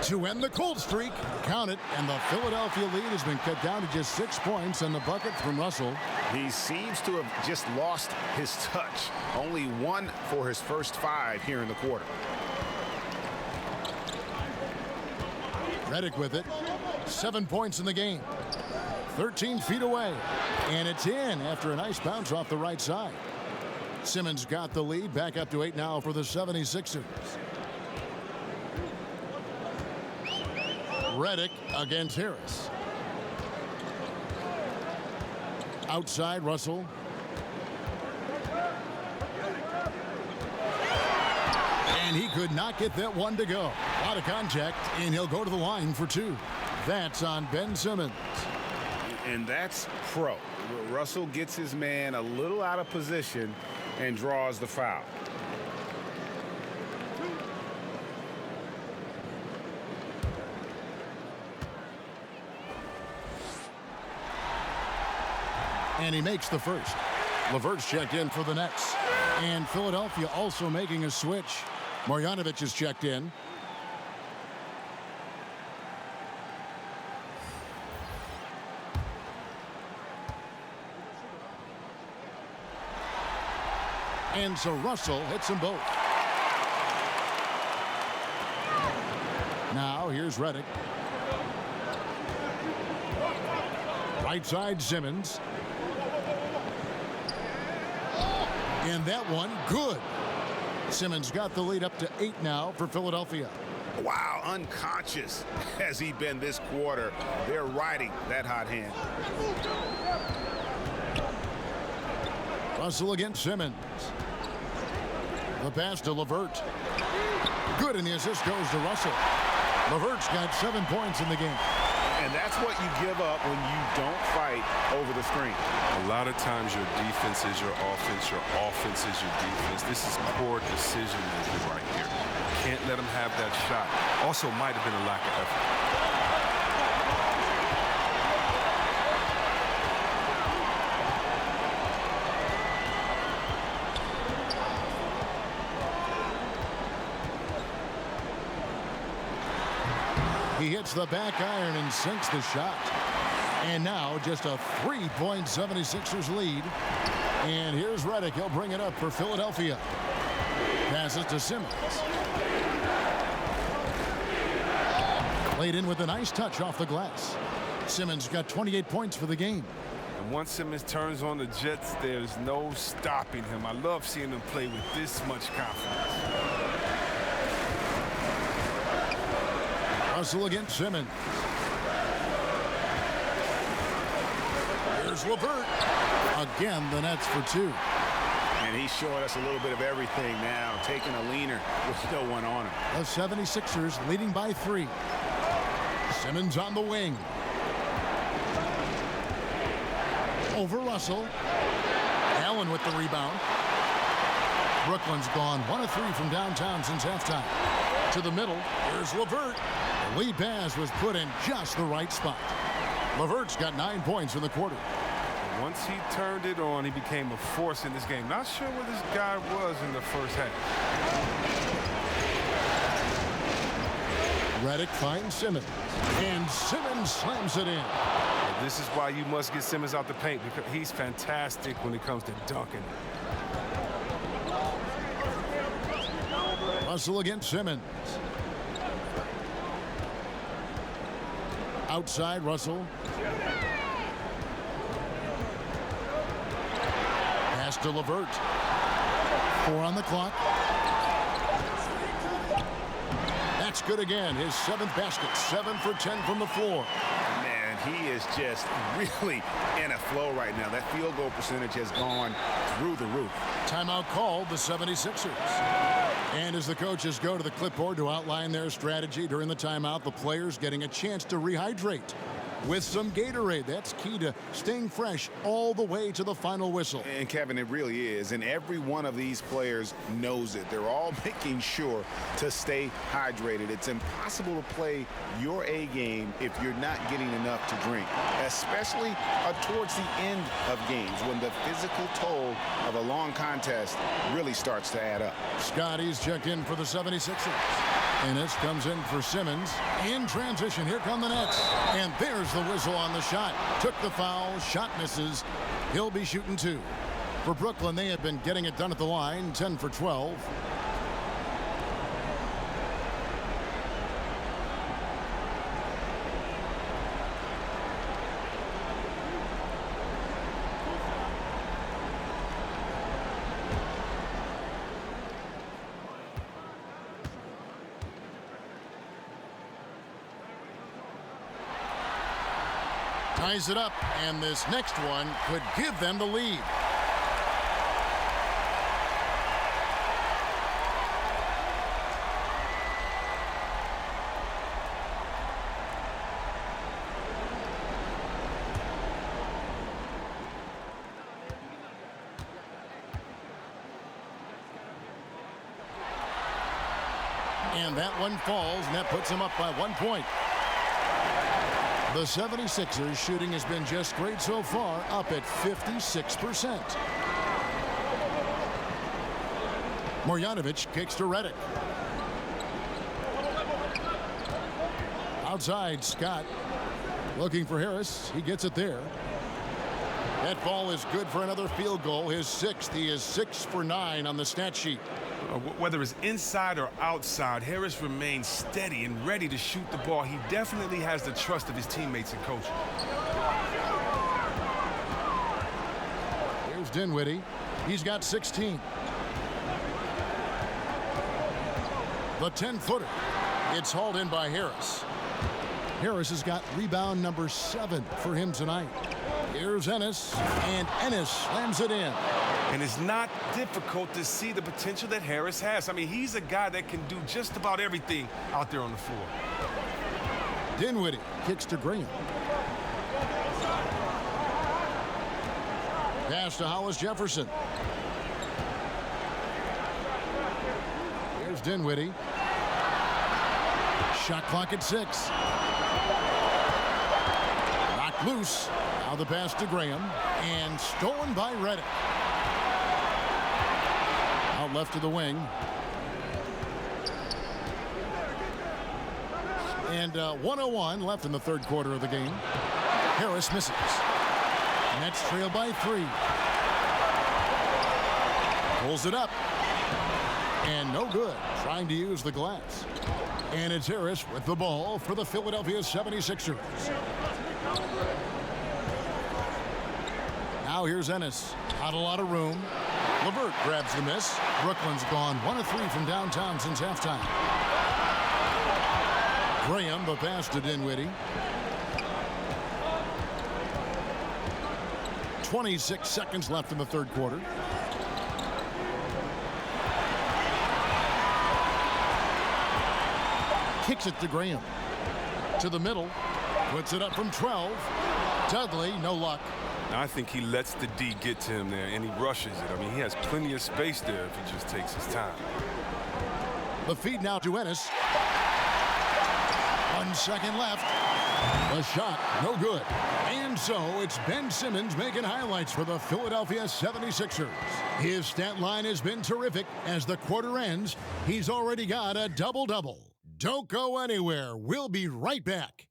To end the cold streak, count it, and the Philadelphia lead has been cut down to just 6 points and the bucket from Russell. He seems to have just lost his touch. Only 1 for his first 5 here in the quarter. Redick with it. 7 points in the game. 13 feet away. And it's in after a nice bounce off the right side. Simmons got the lead. Back up to 8 now for the 76ers. Redick against Harris. Outside, Russell. And he could not get that one to go. A lot of contact, and he'll go to the line for 2. That's on Ben Simmons. And that's pro. Russell gets his man a little out of position and draws the foul. And he makes the first. LeVert's checked in for the Nets. And Philadelphia also making a switch. Marjanovic is checked in. And so Russell hits them both. Now here's Redick. Right side, Simmons. And that one, good. Simmons got the lead up to 8 now for Philadelphia. Wow, unconscious has he been this quarter. They're riding that hot hand. Russell against Simmons. The pass to LeVert. Good, and the assist goes to Russell. LeVert's got 7 points in the game. And that's what you give up when you don't fight over the screen. A lot of times your defense is your offense is your defense. This is poor decision making right here. Can't let him have that shot. Also might have been a lack of effort. He hits the back iron and sinks the shot. And now just a 3-point 76ers lead. And here's Redick. He'll bring it up for Philadelphia. Passes to Simmons. Played in with a nice touch off the glass. Simmons got 28 points for the game. And once Simmons turns on the Jets, there's no stopping him. I love seeing him play with this much confidence. Russell against Simmons. Here's LeVert. Again, the Nets for two. And he's showing us a little bit of everything now, taking a leaner with no one on him. The 76ers leading by 3. Simmons on the wing. Over Russell. Allen with the rebound. Brooklyn's gone 1 of 3 from downtown since halftime. To the middle, here's LeVert. The lead pass was put in just the right spot. LeVert's got 9 points in the quarter. Once he turned it on, he became a force in this game. Not sure where this guy was in the first half. Redick finds Simmons. And Simmons slams it in. This is why you must get Simmons out the paint, because he's fantastic when it comes to dunking. Russell against Simmons. Outside Russell. Pass to LeVert. 4 on the clock. That's good again. His 7th basket. 7 for 10 from the floor. Man, he is just really in a flow right now. That field goal percentage has gone through the roof. Timeout called the 76ers. And as the coaches go to the clipboard to outline their strategy during the timeout, the players getting a chance to rehydrate with some Gatorade. That's key to staying fresh all the way to the final whistle. And Kevin, it really is. And every one of these players knows it. They're all making sure to stay hydrated. It's impossible to play your A game if you're not getting enough to drink, especially towards the end of games when the physical toll of a long contest really starts to add up. Scotty's checked in for the 76ers. Ennis comes in for Simmons. In transition, here come the Nets. And there's the whistle on the shot. Took the foul, shot misses. He'll be shooting 2. For Brooklyn, they have been getting it done at the line, 10 for 12. Ties it up, and this next one could give them the lead. And that one falls, and that puts them up by 1 point. The 76ers shooting has been just great so far, up at 56%. Marjanovic kicks to Redick. Outside, Scott looking for Harris. He gets it there. That ball is good for another field goal, his 6th. He is 6 for 9 on the stat sheet. Whether it's inside or outside, Harris remains steady and ready to shoot the ball. He definitely has the trust of his teammates and coach. Here's Dinwiddie. He's got 16. The 10-footer. It's hauled in by Harris. Harris has got rebound number 7 for him tonight. Here's Ennis, and Ennis slams it in. And it's not difficult to see the potential that Harris has. I mean, he's a guy that can do just about everything out there on the floor. Dinwiddie kicks to Graham. Pass to Hollis Jefferson. Here's Dinwiddie. Shot clock at 6. Knocked loose. Now the pass to Graham. And stolen by Redick. Out left to the wing. And 1:01 left in the third quarter of the game. Harris misses. Nets trail by 3. Pulls it up. And no good. Trying to use the glass. And it's Harris with the ball for the Philadelphia 76ers. Now here's Ennis. Not a lot of room. LeVert grabs the miss. Brooklyn's gone 1 of 3 from downtown since halftime. Graham, the pass to Dinwiddie. 26 seconds left in the third quarter. Kicks it to Graham. To the middle. Puts it up from 12. Dudley, no luck. Now, I think he lets the D get to him there, and he rushes it. I mean, he has plenty of space there if he just takes his time. The feed now to Ennis. 1 second left. The shot, no good. And so it's Ben Simmons making highlights for the Philadelphia 76ers. His stat line has been terrific. As the quarter ends, he's already got a double-double. Don't go anywhere. We'll be right back.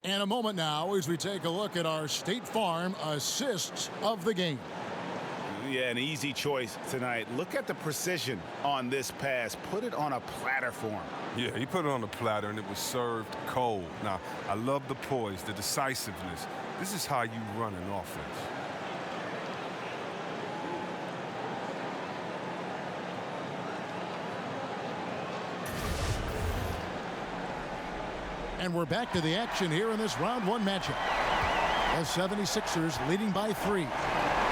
And a moment now as we take a look at our State Farm assists of the game. Yeah, an easy choice tonight. Look at the precision on this pass. Put it on a platter for him. Yeah, he put it on a platter, and it was served cold. Now, I love the poise, the decisiveness. This is how you run an offense. And we're back to the action here in this round 1 matchup. The 76ers leading by 3.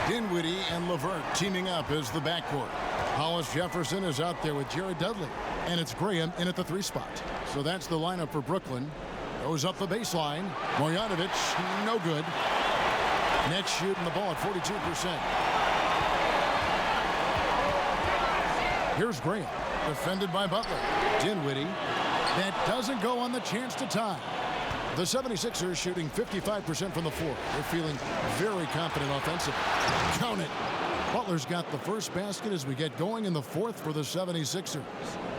Dinwiddie and LeVert teaming up as the backcourt. Hollis Jefferson is out there with Jared Dudley. And it's Graham in at the 3 spot. So that's the lineup for Brooklyn. Goes up the baseline. Marjanovic, no good. Nets shooting the ball at 42%. Here's Graham, defended by Butler. Dinwiddie. That doesn't go on the chance to tie. The 76ers shooting 55% from the floor. They're feeling very confident offensively. Count it. Butler's got the first basket as we get going in the fourth for the 76ers.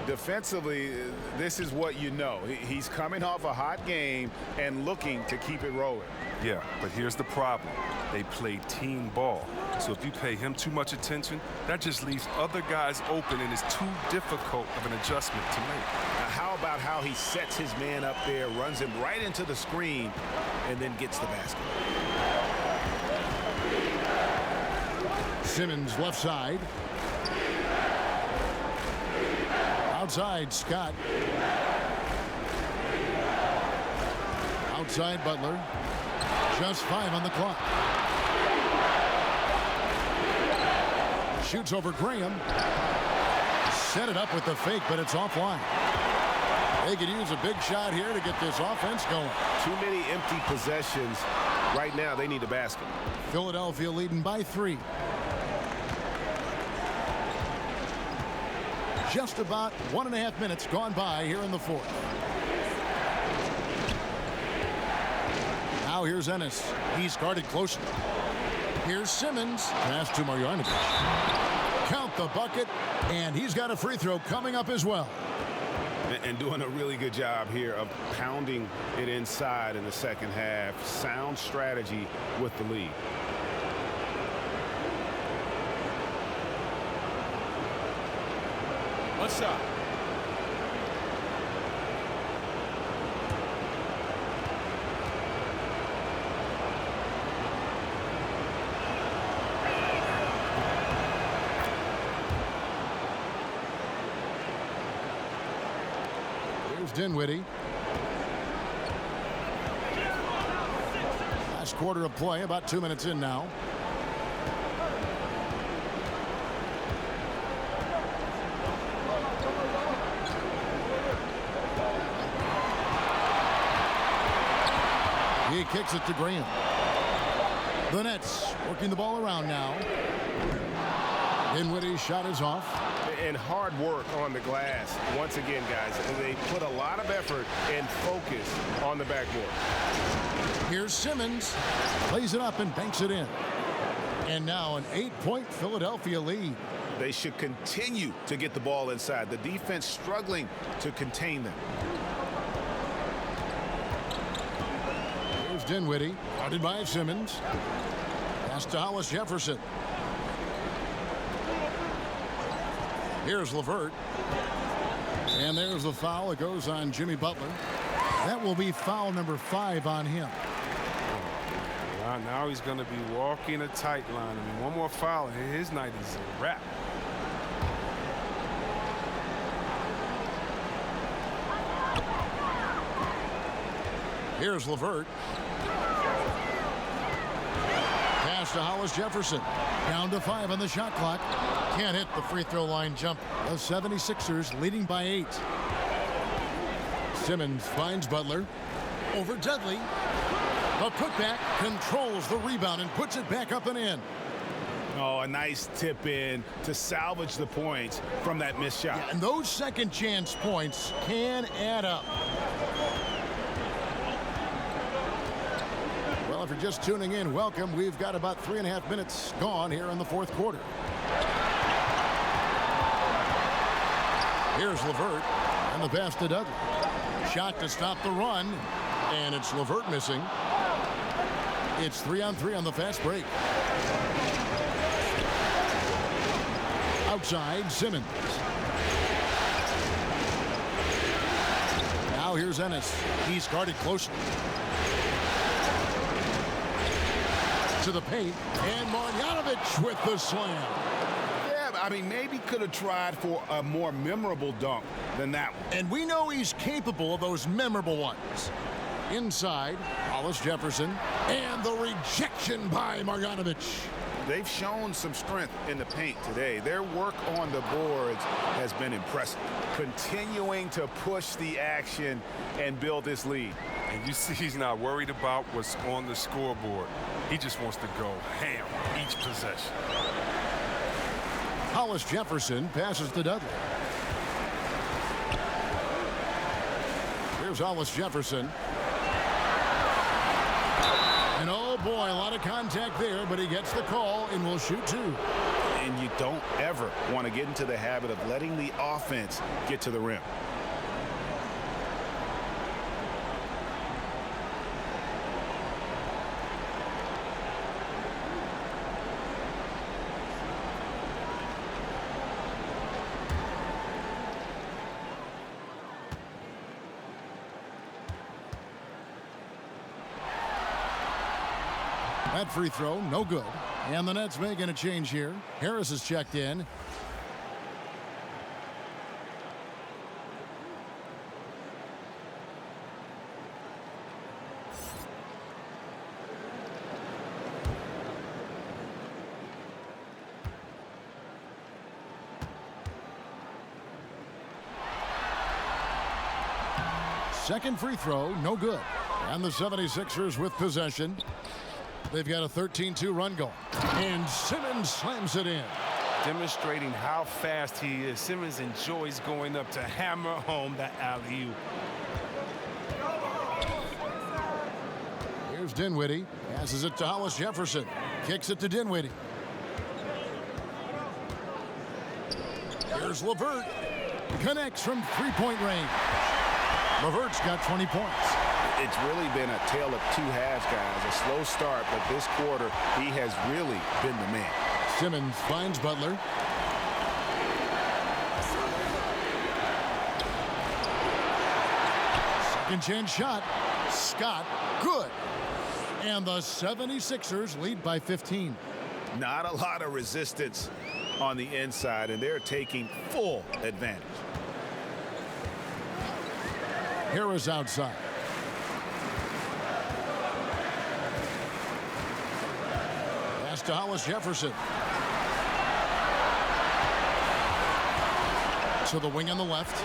Defensively, this is what you know. He's coming off a hot game and looking to keep it rolling. Yeah, but here's the problem. They play team ball. So if you pay him too much attention, that just leaves other guys open, and it's too difficult of an adjustment to make. Now, how about how he sets his man up there, runs him right into the screen, and then gets the basket? Simmons left side. Outside, Scott. Outside, Butler. Just 5 on the clock. Shoots over Graham. Set it up with the fake, but it's offline. They could use a big shot here to get this offense going. Too many empty possessions. Right now, they need a basket. Philadelphia leading by 3. Just about 1.5 minutes gone by here in the fourth. Now here's Ennis. He's guarded closely. Here's Simmons. Pass to Marjanovic. Count the bucket, and he's got a free throw coming up as well. And doing a really good job here of pounding it inside in the second half. Sound strategy with the lead. One shot. Here's Dinwiddie. Last quarter of play, about 2 minutes in now. He kicks it to Graham. The Nets working the ball around now. Dinwiddie's shot is off. And hard work on the glass. Once again, guys, they put a lot of effort and focus on the backboard. Here's Simmons. Plays it up and banks it in. And now an 8-point Philadelphia lead. They should continue to get the ball inside. The defense struggling to contain them. Here's Dinwiddie. Guarded by Simmons. Pass to Hollis Jefferson. Here's LeVert. And there's the foul. It goes on Jimmy Butler. That will be foul number 5 on him. Now he's going to be walking a tight line. I mean, one more foul and his night is a wrap. Here's LeVert. Pass to Hollis Jefferson. Down to 5 on the shot clock. Can't hit the free throw line jump. The 76ers leading by 8. Simmons finds Butler. Over Dudley. The putback controls the rebound and puts it back up and in. Oh, a nice tip in to salvage the points from that missed shot. Yeah, and those second chance points can add up. Well, if you're just tuning in, welcome. We've got about 3.5 minutes gone here in the fourth quarter. Here's LeVert and the pass to Dudley. Shot to stop the run, and it's LeVert missing. It's 3-on-3 on the fast break. Outside, Simmons. Now here's Ennis. He's guarded closely. To the paint, and Marjanovic with the slam. Yeah, I mean, maybe could have tried for a more memorable dunk than that one. And we know he's capable of those memorable ones. Inside, Hollis Jefferson, and the rejection by Marjanovic. They've shown some strength in the paint today. Their work on the boards has been impressive. Continuing to push the action and build this lead. And you see he's not worried about what's on the scoreboard. He just wants to go ham each possession. Hollis Jefferson passes to Dudley. Here's Hollis Jefferson. And oh boy, a lot of contact there, but he gets the call and will shoot 2. And you don't ever want to get into the habit of letting the offense get to the rim. That free throw, no good. And the Nets making a change here. Harris is checked in. Second free throw, no good. And the 76ers with possession. They've got a 13-2 run going. And Simmons slams it in. Demonstrating how fast he is. Simmons enjoys going up to hammer home that alley-oop. Here's Dinwiddie. Passes it to Hollis Jefferson. Kicks it to Dinwiddie. Here's LeVert. Connects from three-point range. LeVert's got 20 points. It's really been a tale of 2 halves, guys. A slow start, but this quarter, he has really been the man. Simmons finds Butler. Second chance shot. Scott, good. And the 76ers lead by 15. Not a lot of resistance on the inside, and they're taking full advantage. Harris outside. Pass to Hollis Jefferson. To the wing on the left.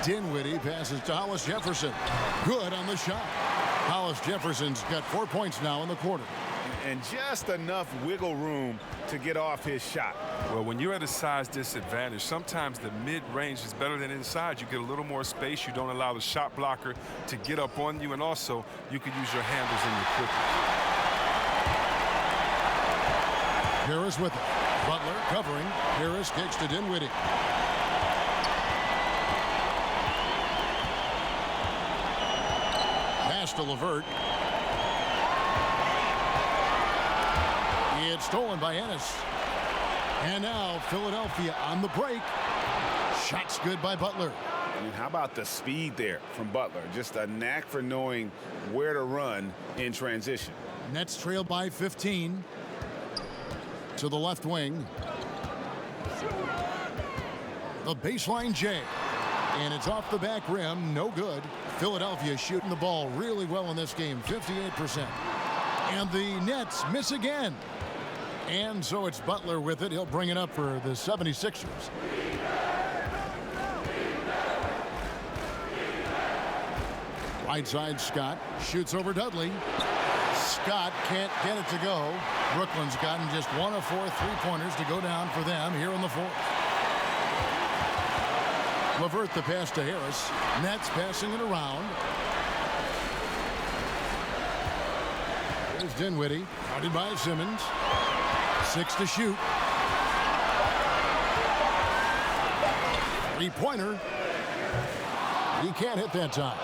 Dinwiddie passes to Hollis Jefferson. Good on the shot. Hollis Jefferson's got 4 points now in the quarter. and just enough wiggle room to get off his shot. Well, when you're at a size disadvantage, sometimes the mid-range is better than inside. You get a little more space. You don't allow the shot blocker to get up on you, and also you can use your handles and your quickness. Harris with it. Butler covering. Harris kicks to Dinwiddie. Pass to LeVert. It's stolen by Ennis. And now Philadelphia on the break. Shots good by Butler. And how about the speed there from Butler? Just a knack for knowing where to run in transition. Nets trail by 15. To the left wing. The baseline J. And it's off the back rim. No good. Philadelphia shooting the ball really well in this game. 58%. And the Nets miss again. And so it's Butler with it. He'll bring it up for the 76ers. Right side, Scott shoots over Dudley. Scott can't get it to go. Brooklyn's gotten just 1 of 4 three-pointers to go down for them here in the fourth. LeVert the pass to Harris. Nets passing it around. Here's Dinwiddie, guarded by Simmons. 6 to shoot. Three-pointer. He can't hit that time.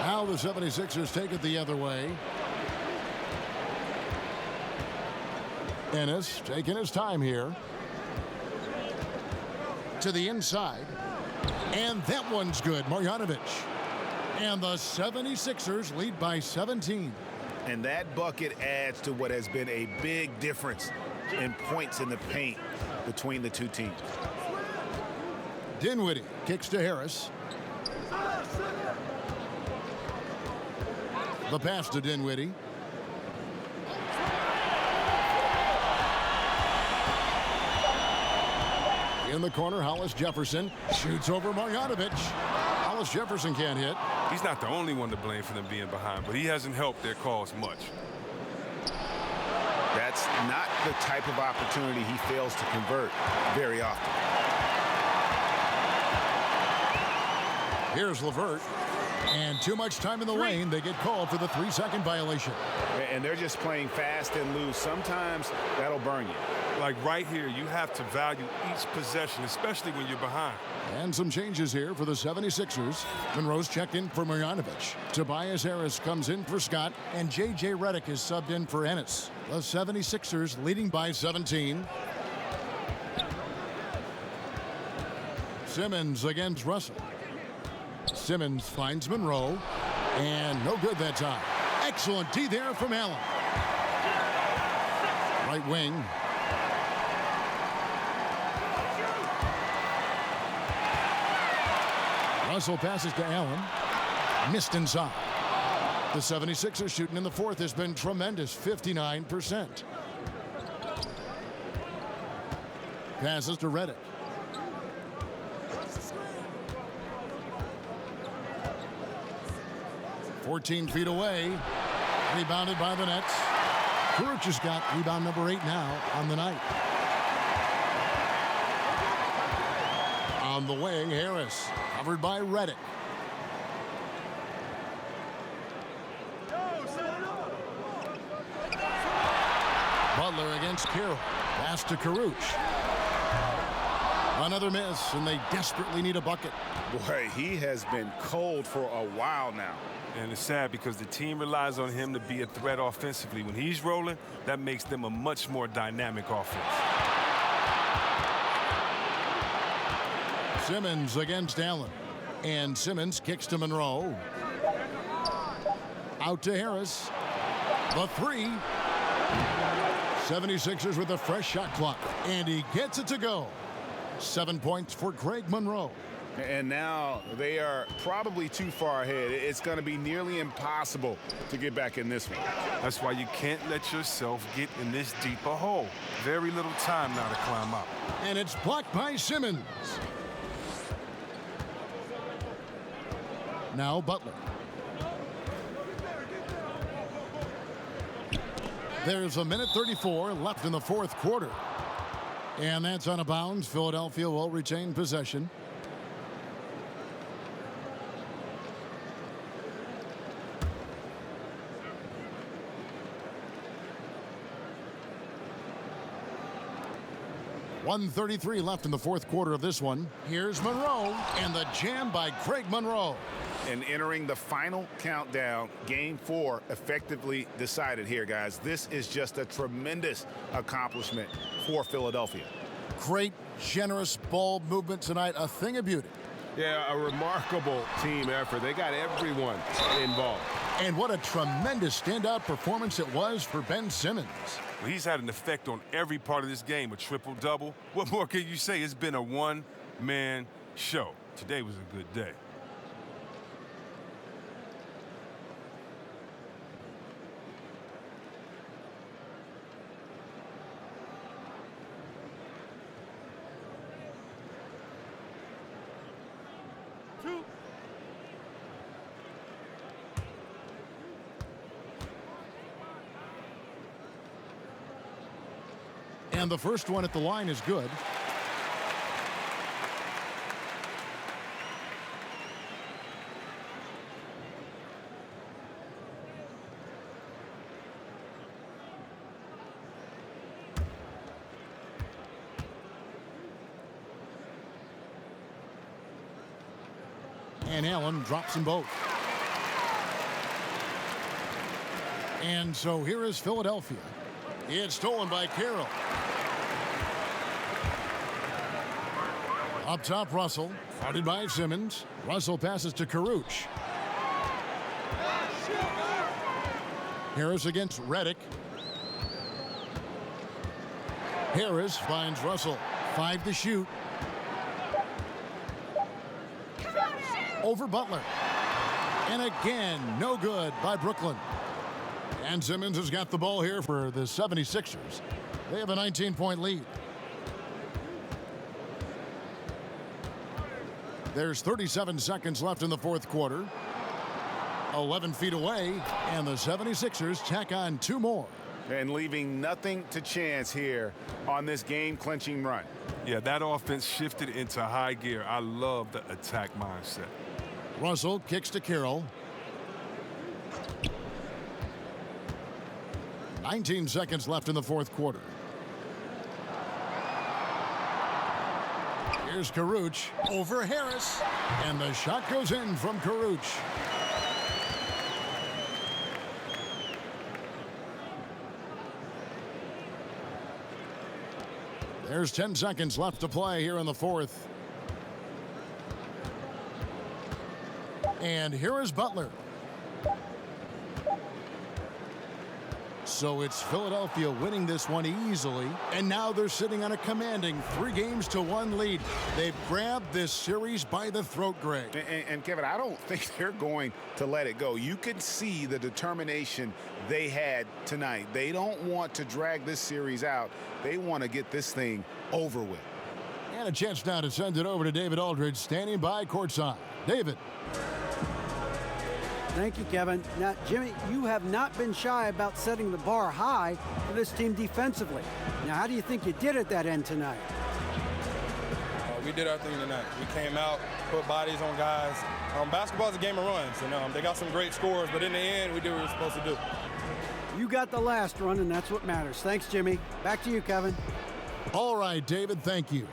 Now the 76ers take it the other way. Ennis taking his time here. To the inside. And that one's good. Marjanovic. And the 76ers lead by 17. And that bucket adds to what has been a big difference in points in the paint between the two teams. Dinwiddie kicks to Harris. The pass to Dinwiddie. In the corner, Hollis Jefferson shoots over Marjanovic. Hollis Jefferson can't hit. He's not the only one to blame for them being behind, but he hasn't helped their cause much. That's not the type of opportunity he fails to convert very often. Here's LeVert. And too much time in the lane. They get called for the 3-second violation. And they're just playing fast and loose. Sometimes that'll burn you. Like right here, you have to value each possession, especially when you're behind. And some changes here for the 76ers. Monroe's checked in for Marjanovic. Tobias Harris comes in for Scott. And J.J. Redick is subbed in for Ennis. The 76ers leading by 17. Simmons against Russell. Simmons finds Monroe. And no good that time. Excellent D there from Allen. Right wing. Russell passes to Allen. Missed inside. The 76ers shooting in the fourth has been tremendous. 59%. Passes to Redick. "14 feet away. Rebounded by the Nets. Kuruc has got rebound number 8 now on the night. On the wing, Harris. Covered by Redick. Butler against Carroll. Pass to Kuruc. Another miss, and they desperately need a bucket. Boy, he has been cold for a while now. And it's sad because the team relies on him to be a threat offensively. When he's rolling, that makes them a much more dynamic offense. Simmons against Allen. And Simmons kicks to Monroe. Out to Harris. The 3. 76ers with a fresh shot clock. And he gets it to go. 7 points for Greg Monroe. And now they are probably too far ahead. It's going to be nearly impossible to get back in this one. That's why you can't let yourself get in this deep a hole. Very little time now to climb out. And it's blocked by Simmons. Now Butler. There's 1:34 left in the fourth quarter. And that's out of bounds. Philadelphia will retain possession. .133 left in the fourth quarter of this one. Here's Monroe, and the jam by Greg Monroe. And entering the final countdown, Game 4 effectively decided here, guys. This is just a tremendous accomplishment for Philadelphia. Great, generous ball movement tonight, a thing of beauty. Yeah, a remarkable team effort. They got everyone involved. And what a tremendous standout performance it was for Ben Simmons. Well, he's had an effect on every part of this game, a triple-double. What more can you say? It's been a one-man show. Today was a good day. And the first one at the line is good. And Allen drops them both. And so here is Philadelphia. It's stolen by Carroll. Up top, Russell. Guarded by Simmons. Russell passes to Karuch. Harris against Redick. Harris finds Russell. 5 to shoot. Over Butler. And again, no good by Brooklyn. And Simmons has got the ball here for the 76ers. They have a 19-point lead. There's 37 seconds left in the fourth quarter. 11 feet away, and the 76ers tack on 2 more. And leaving nothing to chance here on this game-clinching run. Yeah, that offense shifted into high gear. I love the attack mindset. Russell kicks to Carroll. 19 seconds left in the fourth quarter. Here's Karuch over Harris. And the shot goes in from Karuch. There's 10 seconds left to play here in the fourth. And here is Butler. So it's Philadelphia winning this one easily, and now they're sitting on a commanding 3-1 lead. They've grabbed this series by the throat, Greg. And Kevin, I don't think they're going to let it go. You can see the determination they had tonight. They don't want to drag this series out. They want to get this thing over with. And a chance now to send it over to David Aldridge, standing by courtside. David. Thank you, Kevin. Now, Jimmy, you have not been shy about setting the bar high for this team defensively. Now, how do you think you did at that end tonight? We did our thing tonight. We came out, put bodies on guys. Basketball is a game of runs, and they got some great scores, but in the end, we did what we were supposed to do. You got the last run, and that's what matters. Thanks, Jimmy. Back to you, Kevin. All right, David, thank you.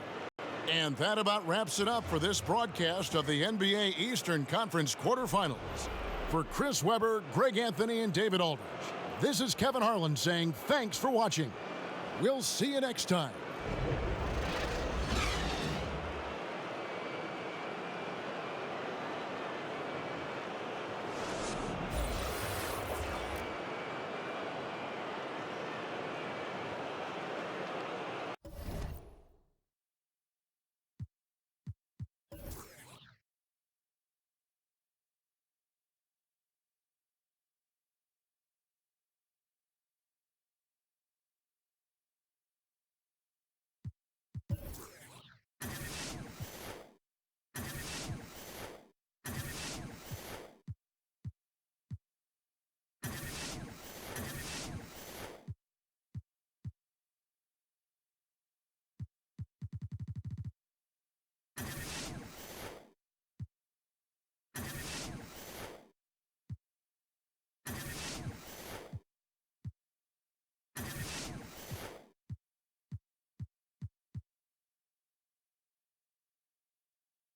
And that about wraps it up for this broadcast of the NBA Eastern Conference quarterfinals. For Chris Webber, Greg Anthony, and David Aldridge, this is Kevin Harlan saying thanks for watching. We'll see you next time.